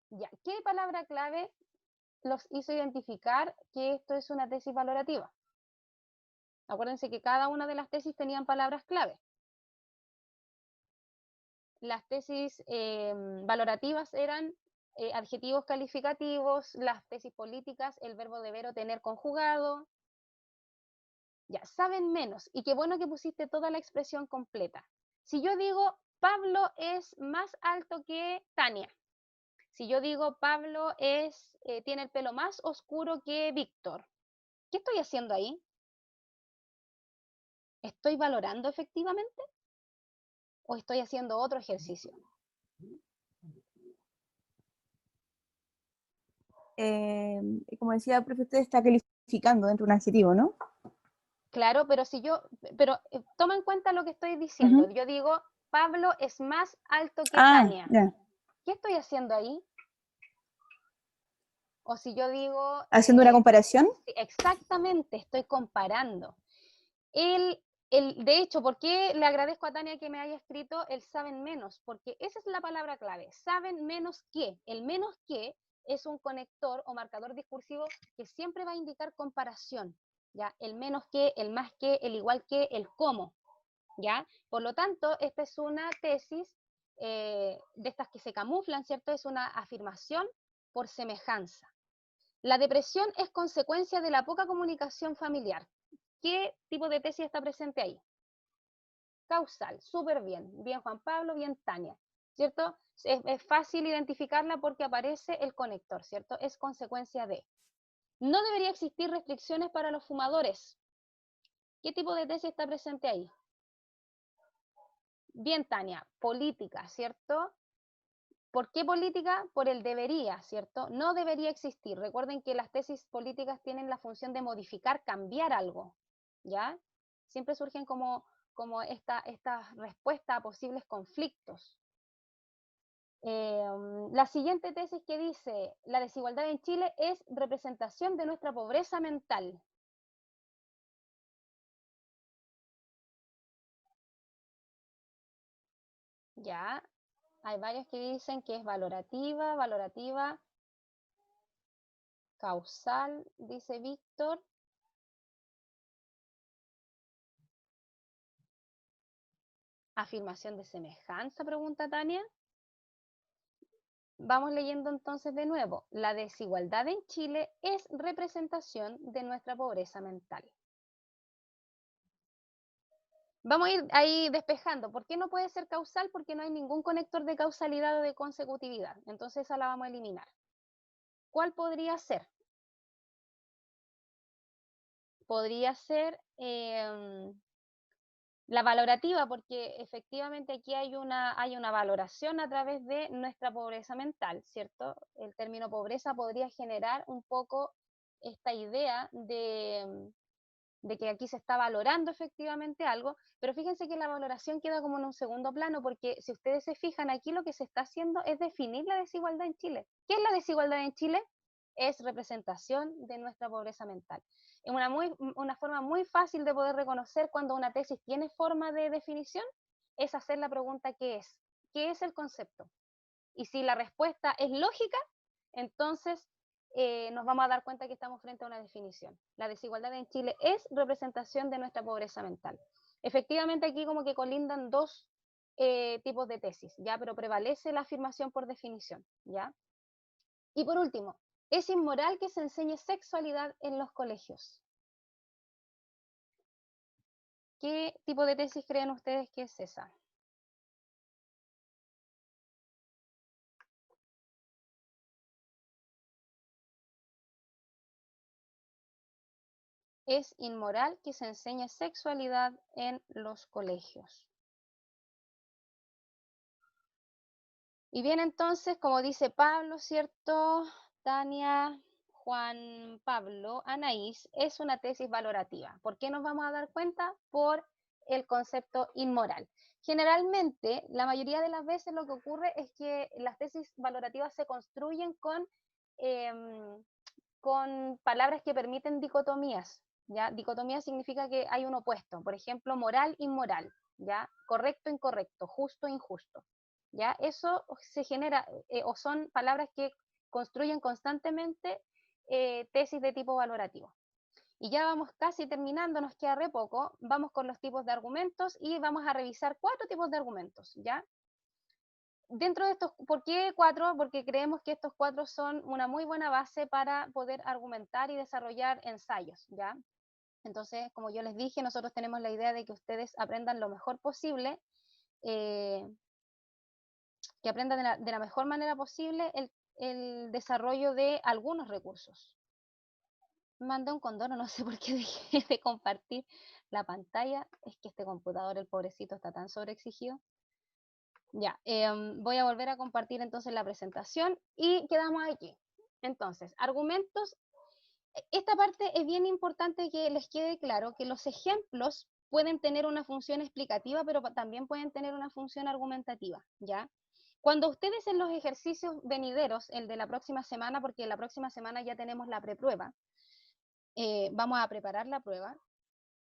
Ya, ¿qué palabra clave los hizo identificar que esto es una tesis valorativa? Acuérdense que cada una de las tesis tenían palabras clave. Las tesis valorativas eran adjetivos calificativos, las tesis políticas, el verbo deber o tener conjugado. Ya, saben menos. Y qué bueno que pusiste toda la expresión completa. Si yo digo Pablo es más alto que Tania, si yo digo Pablo tiene el pelo más oscuro que Víctor, ¿qué estoy haciendo ahí? ¿Estoy valorando efectivamente? ¿O estoy haciendo otro ejercicio?
Como decía el profe, usted está calificando dentro de un adjetivo, ¿no?
Claro, pero toma en cuenta lo que estoy diciendo. Yo digo, Pablo es más alto que Tania.
Ya.
¿Qué estoy haciendo ahí? O si yo digo...
¿Haciendo una comparación?
Exactamente, estoy comparando. De hecho, ¿por qué le agradezco a Tania que me haya escrito el saben menos? Porque esa es la palabra clave. Saben menos que. El menos que es un conector o marcador discursivo que siempre va a indicar comparación. ¿Ya? El menos que, el más que, el igual que, el cómo. ¿ya? Por lo tanto, esta es una tesis de estas que se camuflan, ¿cierto? Es una afirmación por semejanza. La depresión es consecuencia de la poca comunicación familiar. ¿Qué tipo de tesis está presente ahí? Causal, súper bien. Bien Juan Pablo, bien Tania, ¿cierto? Es fácil identificarla porque aparece el conector, ¿cierto? Es consecuencia de. No debería existir restricciones para los fumadores. ¿Qué tipo de tesis está presente ahí? Bien, Tania, política, ¿cierto? ¿Por qué política? Por el debería, ¿cierto? No debería existir. Recuerden que las tesis políticas tienen la función de modificar, cambiar algo, ¿ya? Siempre surgen como esta respuesta a posibles conflictos. La siguiente tesis que dice, la desigualdad en Chile es representación de nuestra pobreza mental. Ya, hay varios que dicen que es valorativa, causal, dice Víctor. Afirmación de semejanza, pregunta Tania. Vamos leyendo entonces de nuevo. La desigualdad en Chile es representación de nuestra pobreza mental. Vamos a ir ahí despejando. ¿Por qué no puede ser causal? Porque no hay ningún conector de causalidad o de consecutividad. Entonces esa la vamos a eliminar. ¿Cuál podría ser? Podría ser la valorativa, porque efectivamente aquí hay una valoración a través de nuestra pobreza mental, ¿cierto? El término pobreza podría generar un poco esta idea de que aquí se está valorando efectivamente algo, pero fíjense que la valoración queda como en un segundo plano, porque si ustedes se fijan aquí lo que se está haciendo es definir la desigualdad en Chile. ¿Qué es la desigualdad en Chile? Es representación de nuestra pobreza mental. Es una forma muy fácil de poder reconocer cuando una tesis tiene forma de definición, es hacer la pregunta ¿qué es? ¿Qué es el concepto? Y si la respuesta es lógica, entonces nos vamos a dar cuenta que estamos frente a una definición. La desigualdad en Chile es representación de nuestra pobreza mental. Efectivamente aquí como que colindan dos tipos de tesis, ¿ya? Pero prevalece la afirmación por definición, ¿ya? Y por último, es inmoral que se enseñe sexualidad en los colegios. ¿Qué tipo de tesis creen ustedes que es esa? Es inmoral que se enseñe sexualidad en los colegios. Y bien, entonces, como dice Pablo, ¿cierto? Tania, Juan Pablo, Anaís, es una tesis valorativa. ¿Por qué nos vamos a dar cuenta? Por el concepto inmoral. Generalmente, la mayoría de las veces lo que ocurre es que las tesis valorativas se construyen con palabras que permiten dicotomías, ¿ya? Dicotomía significa que hay un opuesto, por ejemplo, moral, inmoral, ¿ya? Correcto, incorrecto, justo, injusto, ¿ya? Eso se genera, o son palabras que construyen constantemente tesis de tipo valorativo. Y ya vamos casi terminando, nos queda re poco, vamos con los tipos de argumentos y vamos a revisar 4 tipos de argumentos, ¿ya? Dentro de estos, ¿por qué 4? Porque creemos que estos 4 son una muy buena base para poder argumentar y desarrollar ensayos, ¿ya? Entonces, como yo les dije, nosotros tenemos la idea de que ustedes aprendan lo mejor posible, que aprendan de la mejor manera posible el desarrollo de algunos recursos. Mandé un condoro, no sé por qué dejé de compartir la pantalla, es que este computador, el pobrecito, está tan sobreexigido. Ya, voy a volver a compartir entonces la presentación y quedamos aquí. Entonces, argumentos. Esta parte es bien importante que les quede claro que los ejemplos pueden tener una función explicativa, pero también pueden tener una función argumentativa, ¿ya? Cuando ustedes en los ejercicios venideros, el de la próxima semana, porque la próxima semana ya tenemos la preprueba, vamos a preparar la prueba.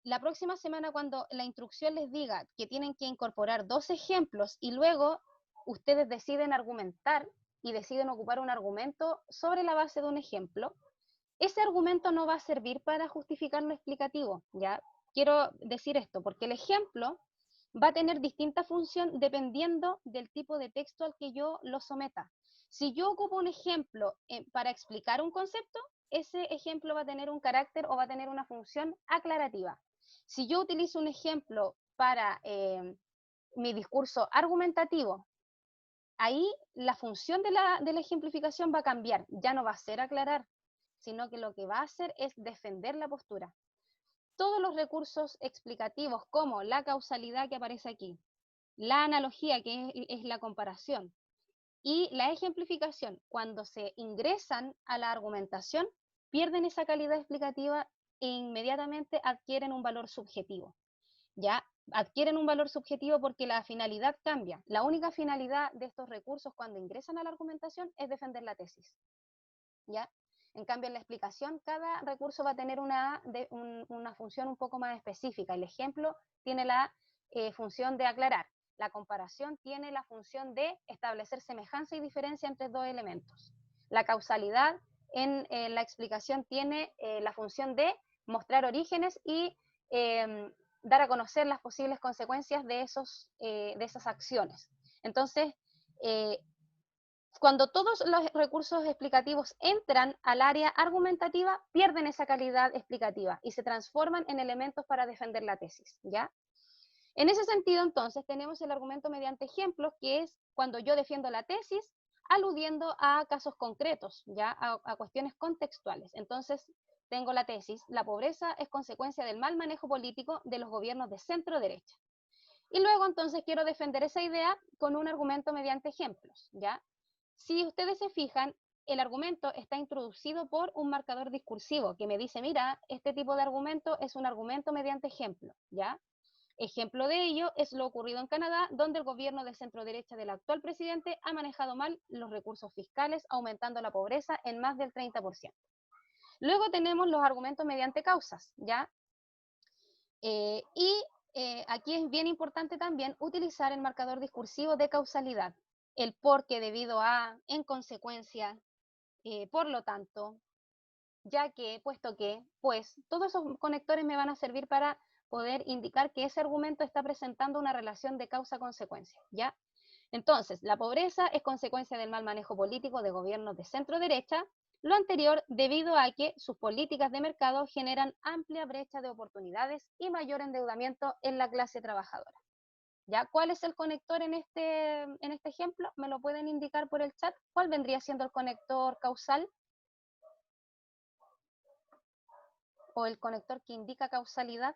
La próxima semana cuando la instrucción les diga que tienen que incorporar 2 ejemplos y luego ustedes deciden argumentar y deciden ocupar un argumento sobre la base de un ejemplo, ese argumento no va a servir para justificar lo explicativo, ¿ya? Quiero decir esto, porque el ejemplo va a tener distinta función dependiendo del tipo de texto al que yo lo someta. Si yo ocupo un ejemplo para explicar un concepto, ese ejemplo va a tener un carácter o va a tener una función aclarativa. Si yo utilizo un ejemplo para mi discurso argumentativo, ahí la función de la ejemplificación va a cambiar, ya no va a ser aclarar, sino que lo que va a hacer es defender la postura. Todos los recursos explicativos, como la causalidad que aparece aquí, la analogía, que es la comparación, y la ejemplificación, cuando se ingresan a la argumentación, pierden esa calidad explicativa e inmediatamente adquieren un valor subjetivo. ¿Ya? Adquieren un valor subjetivo porque la finalidad cambia. La única finalidad de estos recursos cuando ingresan a la argumentación es defender la tesis. ¿Ya? En cambio, en la explicación, cada recurso va a tener una función un poco más específica. El ejemplo tiene la función de aclarar. La comparación tiene la función de establecer semejanza y diferencia entre dos elementos. La causalidad en la explicación tiene la función de mostrar orígenes y dar a conocer las posibles consecuencias de esas acciones. Entonces, cuando todos los recursos explicativos entran al área argumentativa, pierden esa calidad explicativa y se transforman en elementos para defender la tesis, ¿ya? En ese sentido, entonces, tenemos el argumento mediante ejemplos, que es cuando yo defiendo la tesis, aludiendo a casos concretos, ¿ya? A cuestiones contextuales. Entonces, tengo la tesis: la pobreza es consecuencia del mal manejo político de los gobiernos de centro-derecha. Y luego, entonces, quiero defender esa idea con un argumento mediante ejemplos, ¿ya? Si ustedes se fijan, el argumento está introducido por un marcador discursivo que me dice, mira, este tipo de argumento es un argumento mediante ejemplo, ¿ya? Ejemplo de ello es lo ocurrido en Canadá, donde el gobierno de centro-derecha del actual presidente ha manejado mal los recursos fiscales, aumentando la pobreza en más del 30%. Luego tenemos los argumentos mediante causas, ¿ya? Aquí es bien importante también utilizar el marcador discursivo de causalidad. El porque, debido a, en consecuencia, por lo tanto, ya que, puesto que, pues, todos esos conectores me van a servir para poder indicar que ese argumento está presentando una relación de causa-consecuencia, ¿ya? Entonces, la pobreza es consecuencia del mal manejo político de gobiernos de centro-derecha, lo anterior debido a que sus políticas de mercado generan amplia brecha de oportunidades y mayor endeudamiento en la clase trabajadora. ¿Ya? ¿Cuál es el conector en este ejemplo? ¿Me lo pueden indicar por el chat? ¿Cuál vendría siendo el conector causal? ¿O el conector que indica causalidad?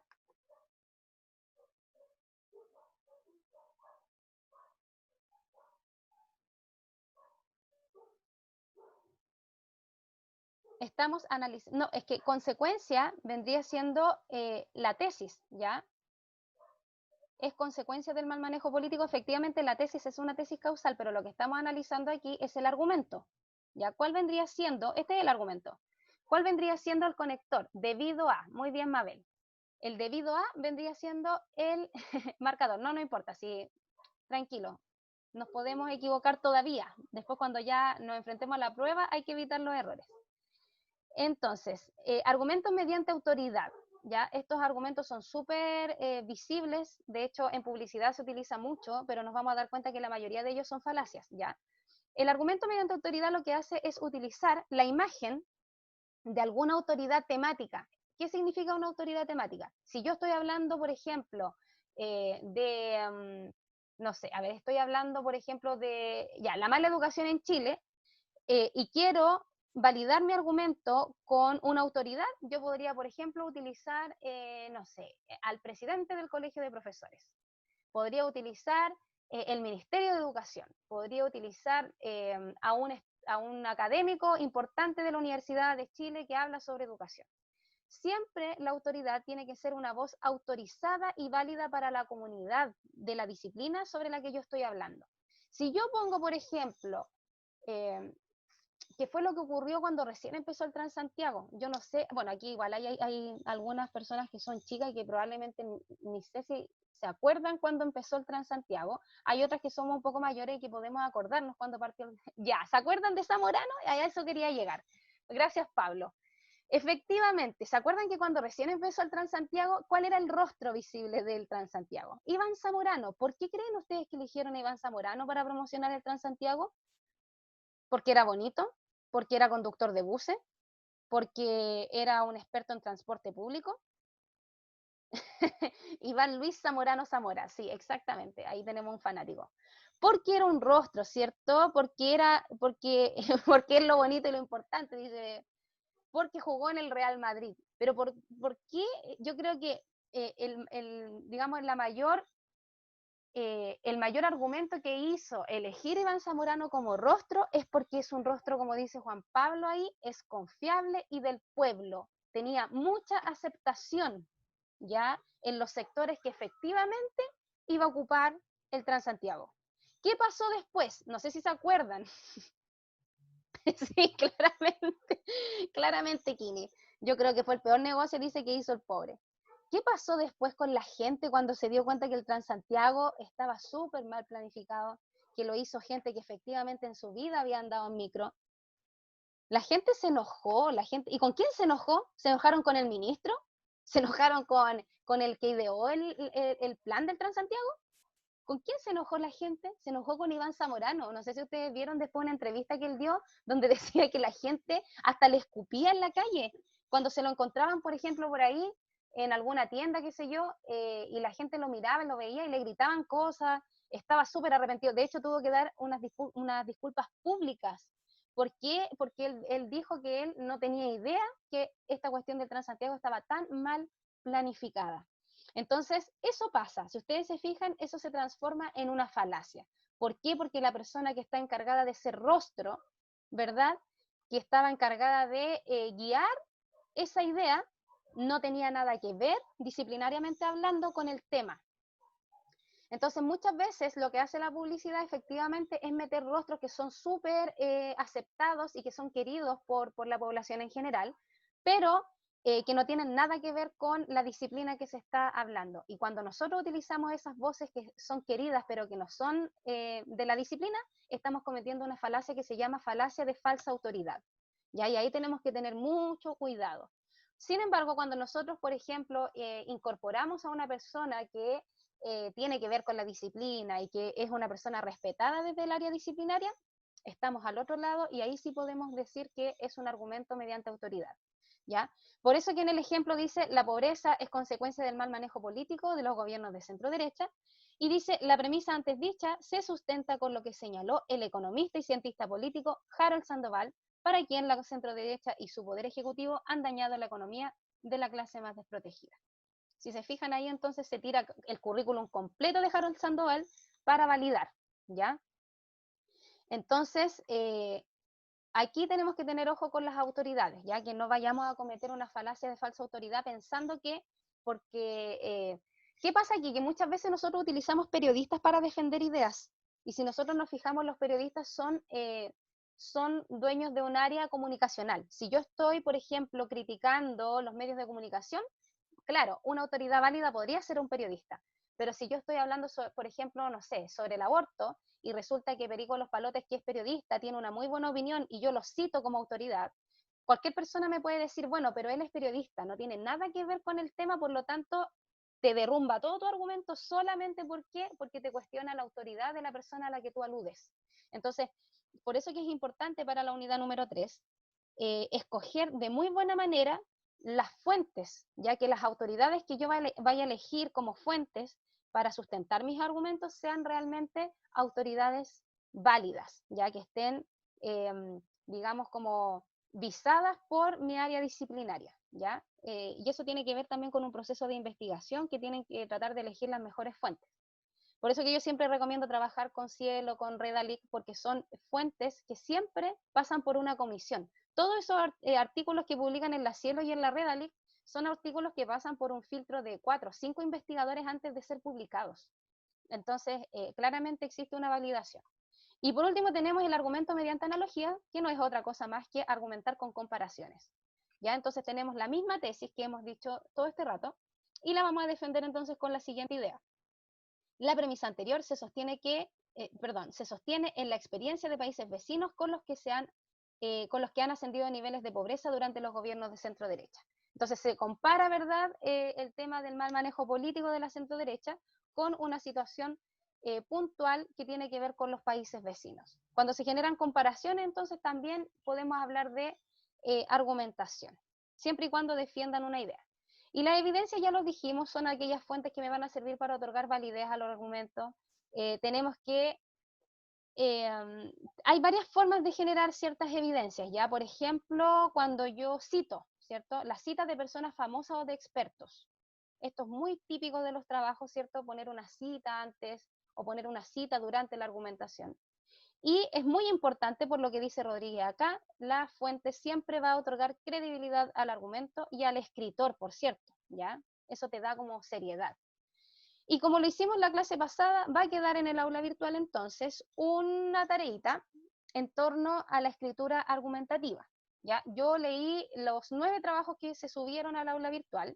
Estamos analizando, no, es que consecuencia vendría siendo la tesis, ¿ya? Es consecuencia del mal manejo político. Efectivamente, la tesis es una tesis causal, pero lo que estamos analizando aquí es el argumento, ¿ya? ¿Cuál vendría siendo? Este es el argumento. ¿Cuál vendría siendo el conector? Debido a, muy bien, Mabel. El debido a vendría siendo el marcador. No importa, sí, tranquilo. Nos podemos equivocar todavía. Después, cuando ya nos enfrentemos a la prueba, hay que evitar los errores. Entonces, argumentos mediante autoridad. ¿Ya? Estos argumentos son súper visibles, de hecho en publicidad se utiliza mucho, pero nos vamos a dar cuenta que la mayoría de ellos son falacias. ¿Ya? El argumento mediante autoridad lo que hace es utilizar la imagen de alguna autoridad temática. ¿Qué significa una autoridad temática? Si yo estoy hablando, por ejemplo, no sé, a ver, estoy hablando, por ejemplo, de la mala educación en Chile, y quiero validar mi argumento con una autoridad, yo podría, por ejemplo, utilizar, no sé, al presidente del colegio de profesores. Podría utilizar el Ministerio de Educación. Podría utilizar a un académico importante de la Universidad de Chile que habla sobre educación. Siempre la autoridad tiene que ser una voz autorizada y válida para la comunidad de la disciplina sobre la que yo estoy hablando. Si yo pongo, por ejemplo, que fue lo que ocurrió cuando recién empezó el Transantiago. Yo no sé, bueno, aquí igual hay algunas personas que son chicas y que probablemente ni sé si se acuerdan cuando empezó el Transantiago. Hay otras que somos un poco mayores y que podemos acordarnos cuando partió. Ya, ¿se acuerdan de Zamorano? A eso quería llegar. Gracias, Pablo. Efectivamente, ¿se acuerdan que cuando recién empezó el Transantiago, cuál era el rostro visible del Transantiago? Iván Zamorano. ¿Por qué creen ustedes que eligieron a Iván Zamorano para promocionar el Transantiago? ¿Porque era bonito? ¿Porque era conductor de buses? ¿Porque era un experto en transporte público? Iván Luis Zamorano Zamora, sí, exactamente, ahí tenemos un fanático. Porque era un rostro, ¿cierto? Porque es lo bonito y lo importante, dice, porque jugó en el Real Madrid. Pero ¿por qué? Yo creo que digamos, el mayor argumento que hizo elegir a Iván Zamorano como rostro es porque es un rostro, como dice Juan Pablo ahí, es confiable y del pueblo. Tenía mucha aceptación ya en los sectores que efectivamente iba a ocupar el Transantiago. ¿Qué pasó después? No sé si se acuerdan. Sí, claramente, Kini. Yo creo que fue el peor negocio, dice, que hizo el pobre. ¿Qué pasó después con la gente cuando se dio cuenta que el Transantiago estaba súper mal planificado, que lo hizo gente que efectivamente en su vida había andado en micro? La gente se enojó, ¿y con quién se enojó? ¿Se enojaron con el ministro? ¿Se enojaron con el que ideó el plan del Transantiago? ¿Con quién se enojó la gente? Se enojó con Iván Zamorano. No sé si ustedes vieron después una entrevista que él dio, donde decía que la gente hasta le escupía en la calle. Cuando se lo encontraban, por ejemplo, por ahí, en alguna tienda, qué sé yo, y la gente lo miraba, lo veía y le gritaban cosas. Estaba súper arrepentido. De hecho, tuvo que dar unas disculpas públicas. ¿Por qué? Porque él dijo que él no tenía idea que esta cuestión del Transantiago estaba tan mal planificada. Entonces, eso pasa. Si ustedes se fijan, eso se transforma en una falacia. ¿Por qué? Porque la persona que está encargada de ese rostro, ¿verdad? Que estaba encargada de guiar esa idea, no tenía nada que ver, disciplinariamente hablando, con el tema. Entonces, muchas veces lo que hace la publicidad efectivamente es meter rostros que son súper aceptados y que son queridos por la población en general, pero que no tienen nada que ver con la disciplina que se está hablando. Y cuando nosotros utilizamos esas voces que son queridas, pero que no son de la disciplina, estamos cometiendo una falacia que se llama falacia de falsa autoridad. ¿Ya? Y ahí tenemos que tener mucho cuidado. Sin embargo, cuando nosotros, por ejemplo, incorporamos a una persona que tiene que ver con la disciplina y que es una persona respetada desde el área disciplinaria, estamos al otro lado y ahí sí podemos decir que es un argumento mediante autoridad. ¿Ya? Por eso que en el ejemplo dice, la pobreza es consecuencia del mal manejo político de los gobiernos de centro-derecha, y dice, la premisa antes dicha se sustenta con lo que señaló el economista y cientista político Harold Sandoval, para quien la centro-derecha y su poder ejecutivo han dañado la economía de la clase más desprotegida. Si se fijan ahí, entonces se tira el currículum completo de Harold Sandoval para validar, ¿ya? Entonces, aquí tenemos que tener ojo con las autoridades, ya que no vayamos a cometer una falacia de falsa autoridad pensando que, porque, ¿qué pasa aquí? Que muchas veces nosotros utilizamos periodistas para defender ideas, y si nosotros nos fijamos, los periodistas son dueños de un área comunicacional. Si yo estoy, por ejemplo, criticando los medios de comunicación, claro, una autoridad válida podría ser un periodista, pero si yo estoy hablando, por ejemplo, no sé, sobre el aborto, y resulta que Perico Los Palotes, que es periodista, tiene una muy buena opinión y yo lo cito como autoridad, cualquier persona me puede decir, bueno, pero él es periodista, no tiene nada que ver con el tema, por lo tanto, te derrumba todo tu argumento solamente porque te cuestiona la autoridad de la persona a la que tú aludes. Entonces, por eso que es importante para la unidad número 3, escoger de muy buena manera las fuentes, ya que las autoridades que yo vaya a elegir como fuentes para sustentar mis argumentos sean realmente autoridades válidas, ya que estén, digamos, como visadas por mi área disciplinaria, ¿ya? Y eso tiene que ver también con un proceso de investigación que tienen que tratar de elegir las mejores fuentes. Por eso que yo siempre recomiendo trabajar con Cielo, con Redalic, porque son fuentes que siempre pasan por una comisión. Todos esos artículos que publican en la Cielo y en la Redalic son artículos que pasan por un filtro de 4 o 5 investigadores antes de ser publicados. Entonces, claramente existe una validación. Y por último tenemos el argumento mediante analogía, que no es otra cosa más que argumentar con comparaciones. ¿Ya? Entonces tenemos la misma tesis que hemos dicho todo este rato, y la vamos a defender entonces con la siguiente idea. La premisa anterior se sostiene en la experiencia de países vecinos con los que se han con los que han ascendido a niveles de pobreza durante los gobiernos de centro derecha. Entonces se compara, ¿verdad?, el tema del mal manejo político de la centro derecha con una situación puntual que tiene que ver con los países vecinos. Cuando se generan comparaciones, entonces también podemos hablar de argumentación, siempre y cuando defiendan una idea. Y las evidencias, ya lo dijimos, son aquellas fuentes que me van a servir para otorgar validez a los argumentos. Tenemos que hay varias formas de generar ciertas evidencias, ¿ya? Por ejemplo, cuando yo cito, ¿cierto? Las citas de personas famosas o de expertos. Esto es muy típico de los trabajos, ¿cierto? Poner una cita antes o poner una cita durante la argumentación. Y es muy importante, por lo que dice Rodríguez acá, la fuente siempre va a otorgar credibilidad al argumento y al escritor, por cierto, ¿ya? Eso te da como seriedad. Y como lo hicimos en la clase pasada, va a quedar en el aula virtual entonces una tareita en torno a la escritura argumentativa, ¿ya? Yo leí los 9 trabajos que se subieron al aula virtual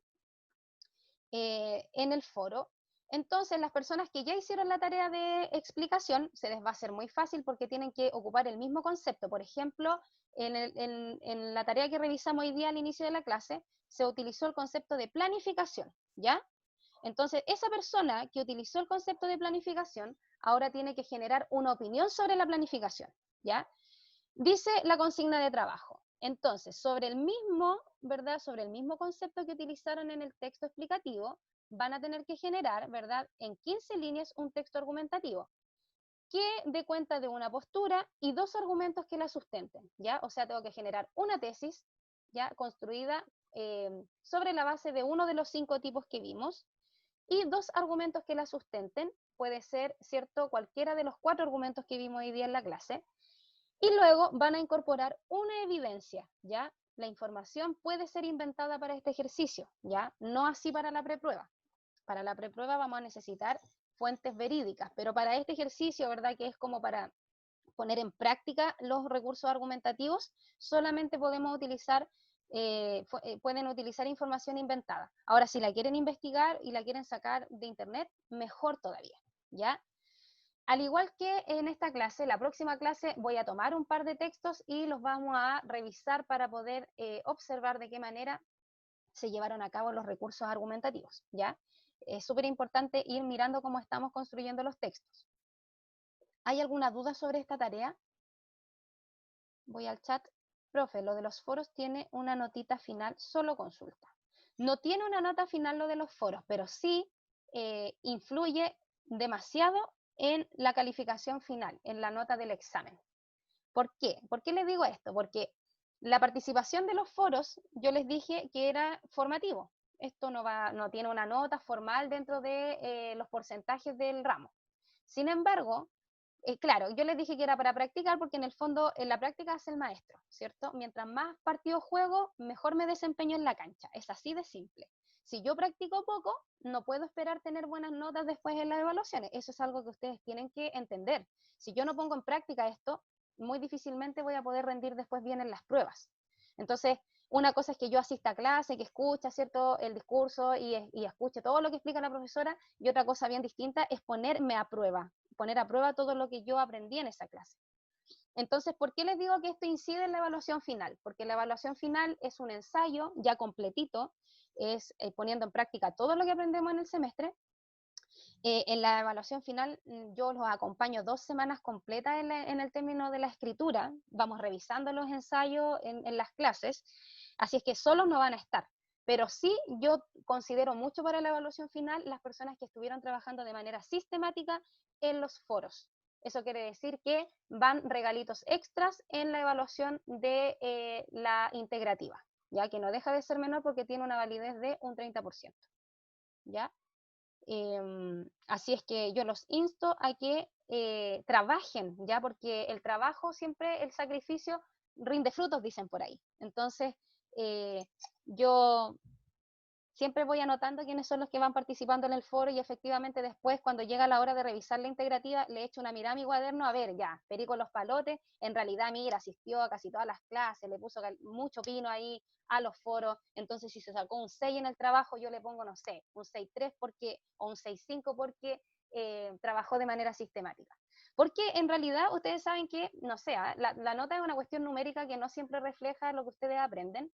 en el foro. Entonces, las personas que ya hicieron la tarea de explicación, se les va a hacer muy fácil porque tienen que ocupar el mismo concepto. Por ejemplo, en la tarea que revisamos hoy día al inicio de la clase, se utilizó el concepto de planificación, ¿ya? Entonces, esa persona que utilizó el concepto de planificación, ahora tiene que generar una opinión sobre la planificación, ¿ya? Dice la consigna de trabajo. Entonces, sobre el mismo, ¿verdad? Sobre el mismo concepto que utilizaron en el texto explicativo, van a tener que generar, ¿verdad?, en 15 líneas un texto argumentativo que dé cuenta de una postura y 2 argumentos que la sustenten, ¿ya? O sea, tengo que generar una tesis, ¿ya?, construida sobre la base de uno de los 5 tipos que vimos, y 2 argumentos que la sustenten, puede ser, ¿cierto?, cualquiera de los 4 argumentos que vimos hoy día en la clase, y luego van a incorporar una evidencia, ¿ya? La información puede ser inventada para este ejercicio, ¿ya? No así para la preprueba. Para la preprueba vamos a necesitar fuentes verídicas, pero para este ejercicio, ¿verdad?, que es como para poner en práctica los recursos argumentativos, solamente podemos utilizar pueden utilizar información inventada. Ahora, si la quieren investigar y la quieren sacar de internet, mejor todavía, ¿ya? Al igual que en esta clase, la próxima clase voy a tomar un par de textos y los vamos a revisar para poder observar de qué manera se llevaron a cabo los recursos argumentativos, ¿ya? Es súper importante ir mirando cómo estamos construyendo los textos. ¿Hay alguna duda sobre esta tarea? Voy al chat. Profe, lo de los foros tiene una notita final, solo consulta. No tiene una nota final lo de los foros, pero sí influye demasiado en la calificación final, en la nota del examen. ¿Por qué? ¿Por qué les digo esto? Porque la participación de los foros, yo les dije que era formativo. Esto no tiene una nota formal dentro de los porcentajes del ramo. Sin embargo, claro, yo les dije que era para practicar porque en el fondo en la práctica hace el maestro, ¿cierto? Mientras más partidos juego, mejor me desempeño en la cancha. Es así de simple. Si yo practico poco, no puedo esperar tener buenas notas después en las evaluaciones. Eso es algo que ustedes tienen que entender. Si yo no pongo en práctica esto, muy difícilmente voy a poder rendir después bien en las pruebas. Entonces, una cosa es que yo asista a clase, que escuche, ¿cierto?, el discurso y escuche todo lo que explica la profesora, y otra cosa bien distinta es ponerme a prueba, poner a prueba todo lo que yo aprendí en esa clase. Entonces, ¿por qué les digo que esto incide en la evaluación final? Porque la evaluación final es un ensayo ya completito, es poniendo en práctica todo lo que aprendemos en el semestre. En la evaluación final yo los acompaño 2 semanas completas en el término de la escritura, vamos revisando los ensayos en las clases, así es que solos no van a estar. Pero sí yo considero mucho para la evaluación final las personas que estuvieron trabajando de manera sistemática en los foros. Eso quiere decir que van regalitos extras en la evaluación de la integrativa, ya que no deja de ser menor porque tiene una validez de un 30%, ¿ya? Así es que yo los insto a que trabajen, ¿ya? Porque el trabajo siempre, el sacrificio rinde frutos, dicen por ahí. Entonces, yo siempre voy anotando quiénes son los que van participando en el foro y efectivamente después, cuando llega la hora de revisar la integrativa, le echo una mirada a mi cuaderno, a ver, ya, Perico los palotes, en realidad, mira, asistió a casi todas las clases, le puso mucho pino ahí a los foros, entonces si se sacó un 6 en el trabajo, yo le pongo, no sé, un 6.3 porque, o un 6.5 porque trabajó de manera sistemática. Porque en realidad ustedes saben que, no sé, la nota es una cuestión numérica que no siempre refleja lo que ustedes aprenden.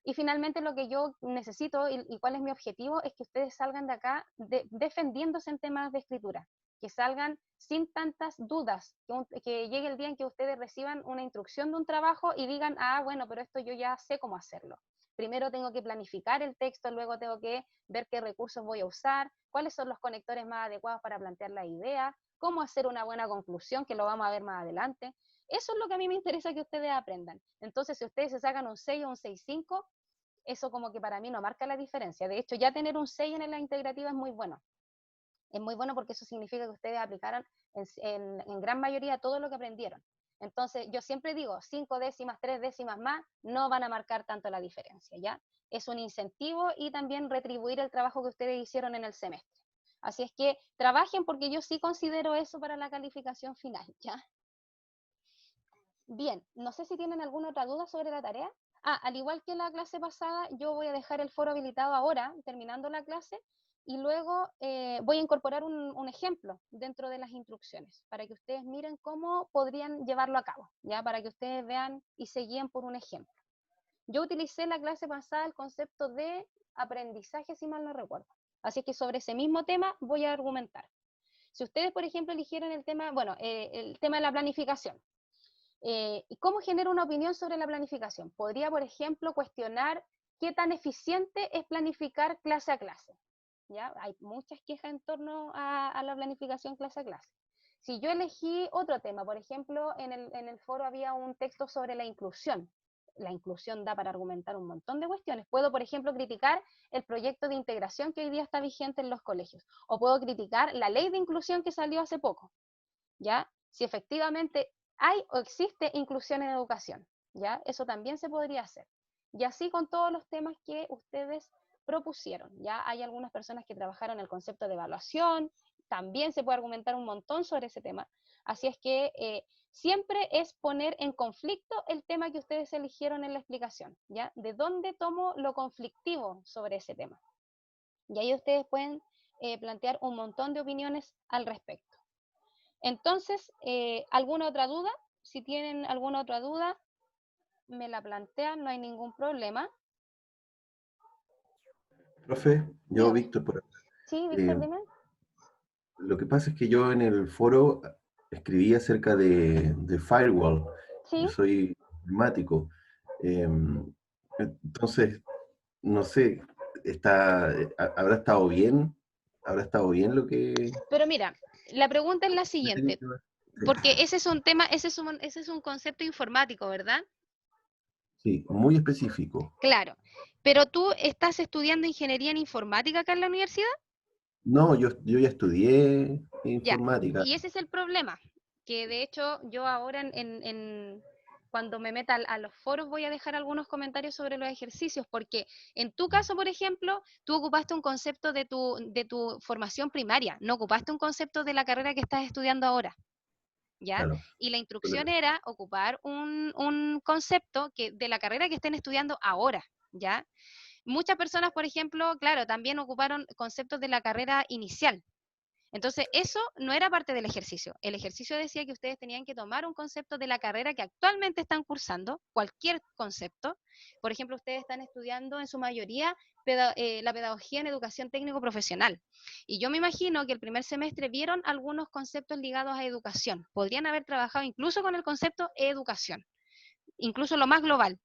Y finalmente lo que yo necesito y cuál es mi objetivo es que ustedes salgan de acá defendiéndose en temas de escritura, que salgan sin tantas dudas, que llegue el día en que ustedes reciban una instrucción de un trabajo y digan, ah, bueno, pero esto yo ya sé cómo hacerlo. Primero tengo que planificar el texto, luego tengo que ver qué recursos voy a usar, cuáles son los conectores más adecuados para plantear la idea, cómo hacer una buena conclusión, que lo vamos a ver más adelante. Eso es lo que a mí me interesa que ustedes aprendan. Entonces, si ustedes se sacan un 6 o un 6.5, eso como que para mí no marca la diferencia. De hecho, ya tener un 6 en la integrativa es muy bueno. Es muy bueno porque eso significa que ustedes aplicaron en gran mayoría todo lo que aprendieron. Entonces, yo siempre digo, 5 décimas, 3 décimas más, no van a marcar tanto la diferencia, ¿ya? Es un incentivo y también retribuir el trabajo que ustedes hicieron en el semestre. Así es que trabajen porque yo sí considero eso para la calificación final, ¿ya? Bien, no sé si tienen alguna otra duda sobre la tarea. Al igual que la clase pasada, yo voy a dejar el foro habilitado ahora, terminando la clase, y luego voy a incorporar un ejemplo dentro de las instrucciones, para que ustedes miren cómo podrían llevarlo a cabo, ¿ya? Para que ustedes vean y se guíen por un ejemplo. Yo utilicé la clase pasada el concepto de aprendizaje, si mal no recuerdo. Así que sobre ese mismo tema voy a argumentar. Si ustedes, por ejemplo, eligieron el tema, el tema de la planificación, ¿y cómo genero una opinión sobre la planificación? Podría, por ejemplo, cuestionar qué tan eficiente es planificar clase a clase. ¿Ya? Hay muchas quejas en torno a la planificación clase a clase. Si yo elegí otro tema, por ejemplo, en el foro había un texto sobre la inclusión. La inclusión da para argumentar un montón de cuestiones. Puedo, por ejemplo, criticar el proyecto de integración que hoy día está vigente en los colegios. O puedo criticar la ley de inclusión que salió hace poco. ¿Ya? Si efectivamente hay o existe inclusión en educación, ¿ya? Eso también se podría hacer. Y así con todos los temas que ustedes propusieron, ¿ya? Hay algunas personas que trabajaron el concepto de evaluación, también se puede argumentar un montón sobre ese tema. Así es que siempre es poner en conflicto el tema que ustedes eligieron en la explicación, ¿ya? ¿De dónde tomo lo conflictivo sobre ese tema? Y ahí ustedes pueden plantear un montón de opiniones al respecto. Entonces, ¿alguna otra duda? Si tienen alguna otra duda, me la plantean, no hay ningún problema.
Profe, yo,
Dígame.
Víctor, por acá.
Sí, Víctor, dime.
Lo que pasa es que yo en el foro escribí acerca de firewall.
Sí.
Yo soy informático. Entonces, no sé, ¿habrá estado bien? ¿Habrá estado bien lo que...?
Pero mira, la pregunta es la siguiente, porque ese es un tema, ese es un concepto informático, ¿verdad?
Sí, muy específico.
Claro, pero tú estás estudiando ingeniería en informática acá en la universidad.
No, yo ya estudié
Ya,
informática.
y ese es el problema, que de hecho yo ahora cuando me meta a los foros voy a dejar algunos comentarios sobre los ejercicios, porque en tu caso, por ejemplo, tú ocupaste un concepto de tu formación primaria, no ocupaste un concepto de la carrera que estás estudiando ahora, ¿ya?
Claro.
Y la instrucción era ocupar un concepto de la carrera que estén estudiando ahora, ¿ya? Muchas personas, por ejemplo, claro, también ocuparon conceptos de la carrera inicial. Entonces, eso no era parte del ejercicio. El ejercicio decía que ustedes tenían que tomar un concepto de la carrera que actualmente están cursando, cualquier concepto. Por ejemplo, ustedes están estudiando en su mayoría la pedagogía en educación técnico-profesional. Y yo me imagino que el primer semestre vieron algunos conceptos ligados a educación. Podrían haber trabajado incluso con el concepto educación, incluso lo más global.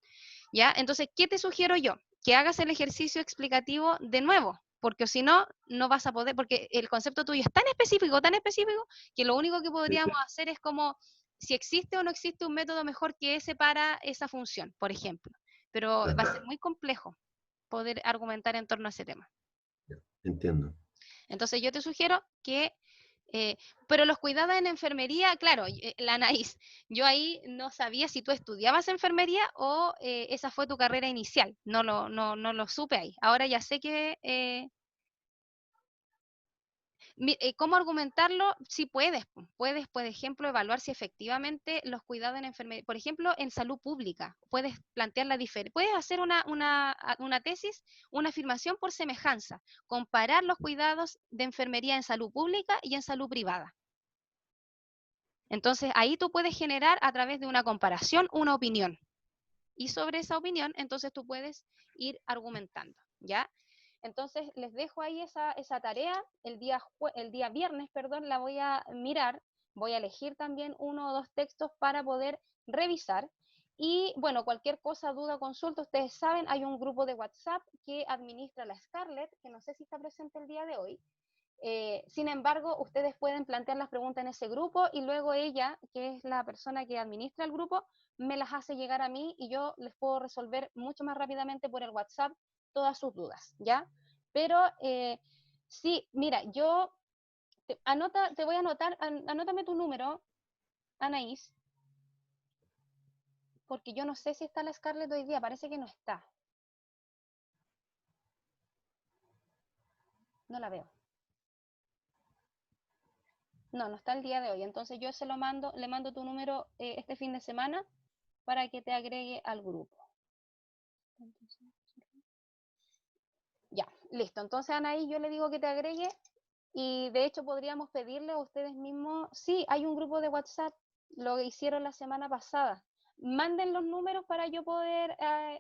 ¿Ya? Entonces, ¿qué te sugiero yo? Que hagas el ejercicio explicativo de nuevo, porque si no, no vas a poder, porque el concepto tuyo es tan específico, que lo único que podríamos hacer es como si existe o no existe un método mejor que ese para esa función, por ejemplo. Pero va a ser muy complejo poder argumentar en torno a ese tema.
Entiendo.
Entonces yo te sugiero que pero los cuidados en enfermería, claro, la Anaís, yo ahí no sabía si tú estudiabas enfermería o esa fue tu carrera inicial, no lo supe ahí. Ahora ya sé que, ¿cómo argumentarlo? Sí puedes, por ejemplo, evaluar si efectivamente los cuidados en enfermería, por ejemplo, en salud pública, puedes plantear la diferencia, puedes hacer una tesis, una afirmación por semejanza, comparar los cuidados de enfermería en salud pública y en salud privada. Entonces, ahí tú puedes generar a través de una comparación una opinión. Y sobre esa opinión, entonces tú puedes ir argumentando, ¿ya? Entonces, les dejo ahí esa tarea. El día viernes, perdón, la voy a mirar. Voy a elegir también 1 o 2 textos para poder revisar. Y, bueno, cualquier cosa, duda, consulta, ustedes saben, hay un grupo de WhatsApp que administra la Scarlett, que no sé si está presente el día de hoy. Sin embargo, ustedes pueden plantear las preguntas en ese grupo y luego ella, que es la persona que administra el grupo, me las hace llegar a mí y yo les puedo resolver mucho más rápidamente por el WhatsApp todas sus dudas, ¿ya? Pero sí, mira, yo te voy a anotar, anótame tu número, Anaís, porque yo no sé si está la Scarlett hoy día, parece que no está. No la veo. No está el día de hoy, entonces yo se lo mando, le mando tu número este fin de semana para que te agregue al grupo. Ya, listo. Entonces, Anaí, yo le digo que te agregue y de hecho podríamos pedirle a ustedes mismos, sí, hay un grupo de WhatsApp, lo hicieron la semana pasada. Manden los números para yo poder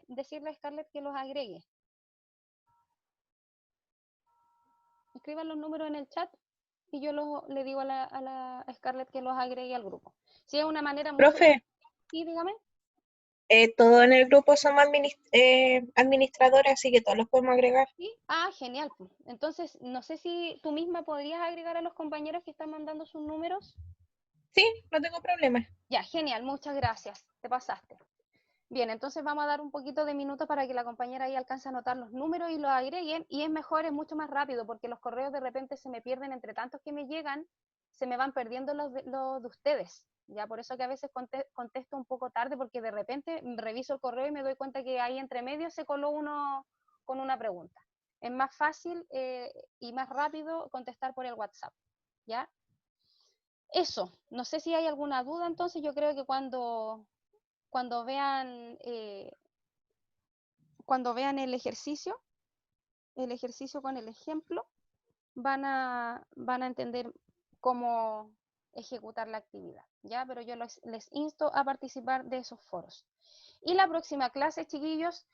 decirle a Scarlett que los agregue. Escriban los números en el chat y yo le digo a la Scarlett que los agregue al grupo. Si es una manera muy...
Profe,
Sí, dígame.
todos en el grupo somos administradores, así que todos los podemos agregar.
¿Sí? Ah, genial. Entonces, no sé si tú misma podrías agregar a los compañeros que están mandando sus números.
Sí, no tengo problema.
Ya, genial, muchas gracias. Te pasaste. Bien, entonces vamos a dar un poquito de minutos para que la compañera ahí alcance a anotar los números y los agreguen. Y es mejor, es mucho más rápido, porque los correos de repente se me pierden entre tantos que me llegan, se me van perdiendo los de ustedes. Ya, por eso que a veces contesto un poco tarde, porque de repente reviso el correo y me doy cuenta que ahí entre medio se coló uno con una pregunta. Es más fácil y más rápido contestar por el WhatsApp, ¿ya? Eso, no sé si hay alguna duda, entonces yo creo que cuando vean el ejercicio con el ejemplo, van a entender cómo ejecutar la actividad, ¿ya? Pero yo les insto a participar de esos foros. Y la próxima clase, chiquillos,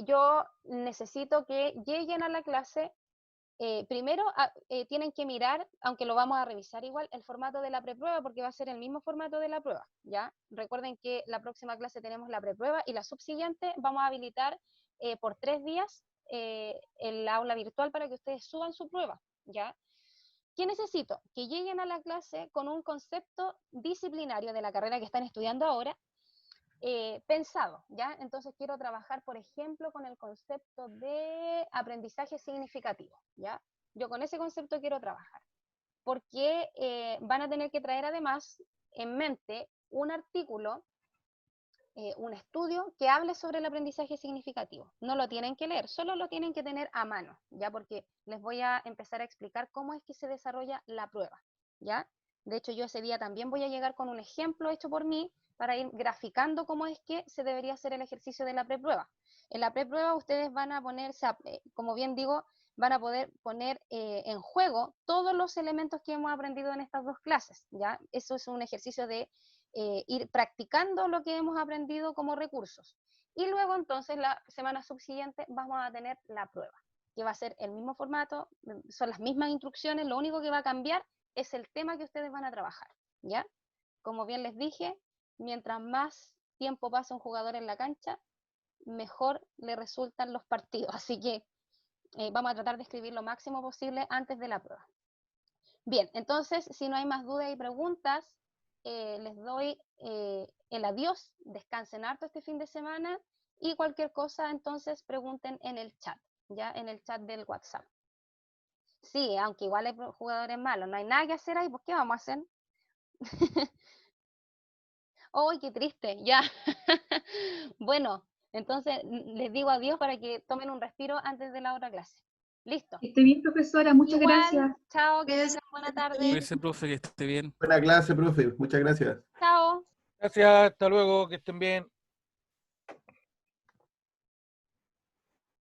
yo necesito que lleguen a la clase. Primero tienen que mirar, aunque lo vamos a revisar igual, el formato de la preprueba, porque va a ser el mismo formato de la prueba, ¿ya? Recuerden que la próxima clase tenemos la preprueba y la subsiguiente vamos a habilitar por 3 días el aula virtual para que ustedes suban su prueba, ¿ya? ¿Qué necesito? Que lleguen a la clase con un concepto disciplinario de la carrera que están estudiando ahora, pensado, ¿ya? Entonces quiero trabajar, por ejemplo, con el concepto de aprendizaje significativo, ¿ya? Yo con ese concepto quiero trabajar, porque van a tener que traer además en mente un artículo, un estudio que hable sobre el aprendizaje significativo. No lo tienen que leer, solo lo tienen que tener a mano, ¿ya? Porque les voy a empezar a explicar cómo es que se desarrolla la prueba, ¿ya? De hecho, yo ese día también voy a llegar con un ejemplo hecho por mí para ir graficando cómo es que se debería hacer el ejercicio de la preprueba. En la preprueba ustedes van a ponerse, como bien digo, van a poder poner en juego todos los elementos que hemos aprendido en estas 2 clases, ¿ya? Eso es un ejercicio de ir practicando lo que hemos aprendido como recursos. Y luego entonces la semana subsiguiente vamos a tener la prueba, que va a ser el mismo formato, son las mismas instrucciones, lo único que va a cambiar es el tema que ustedes van a trabajar, ¿ya? Como bien les dije, mientras más tiempo pasa un jugador en la cancha, mejor le resultan los partidos. Así que vamos a tratar de escribir lo máximo posible antes de la prueba. Bien, entonces, si no hay más dudas y preguntas, les doy el adiós, descansen harto este fin de semana y cualquier cosa, entonces pregunten en el chat, ya en el chat del WhatsApp. Sí, aunque igual hay jugadores malos, no hay nada que hacer ahí, pues ¿qué vamos a hacer? ¡Ay, qué triste! Ya. Bueno, entonces les digo adiós para que tomen un respiro antes de la otra clase. Listo.
Esté bien, profesora, muchas
Igual,
gracias.
chao, que tengan buena tarde.
Cuídese, profe, que esté bien.
Buena clase, profe. Muchas gracias.
Chao.
Gracias, hasta luego, que estén bien.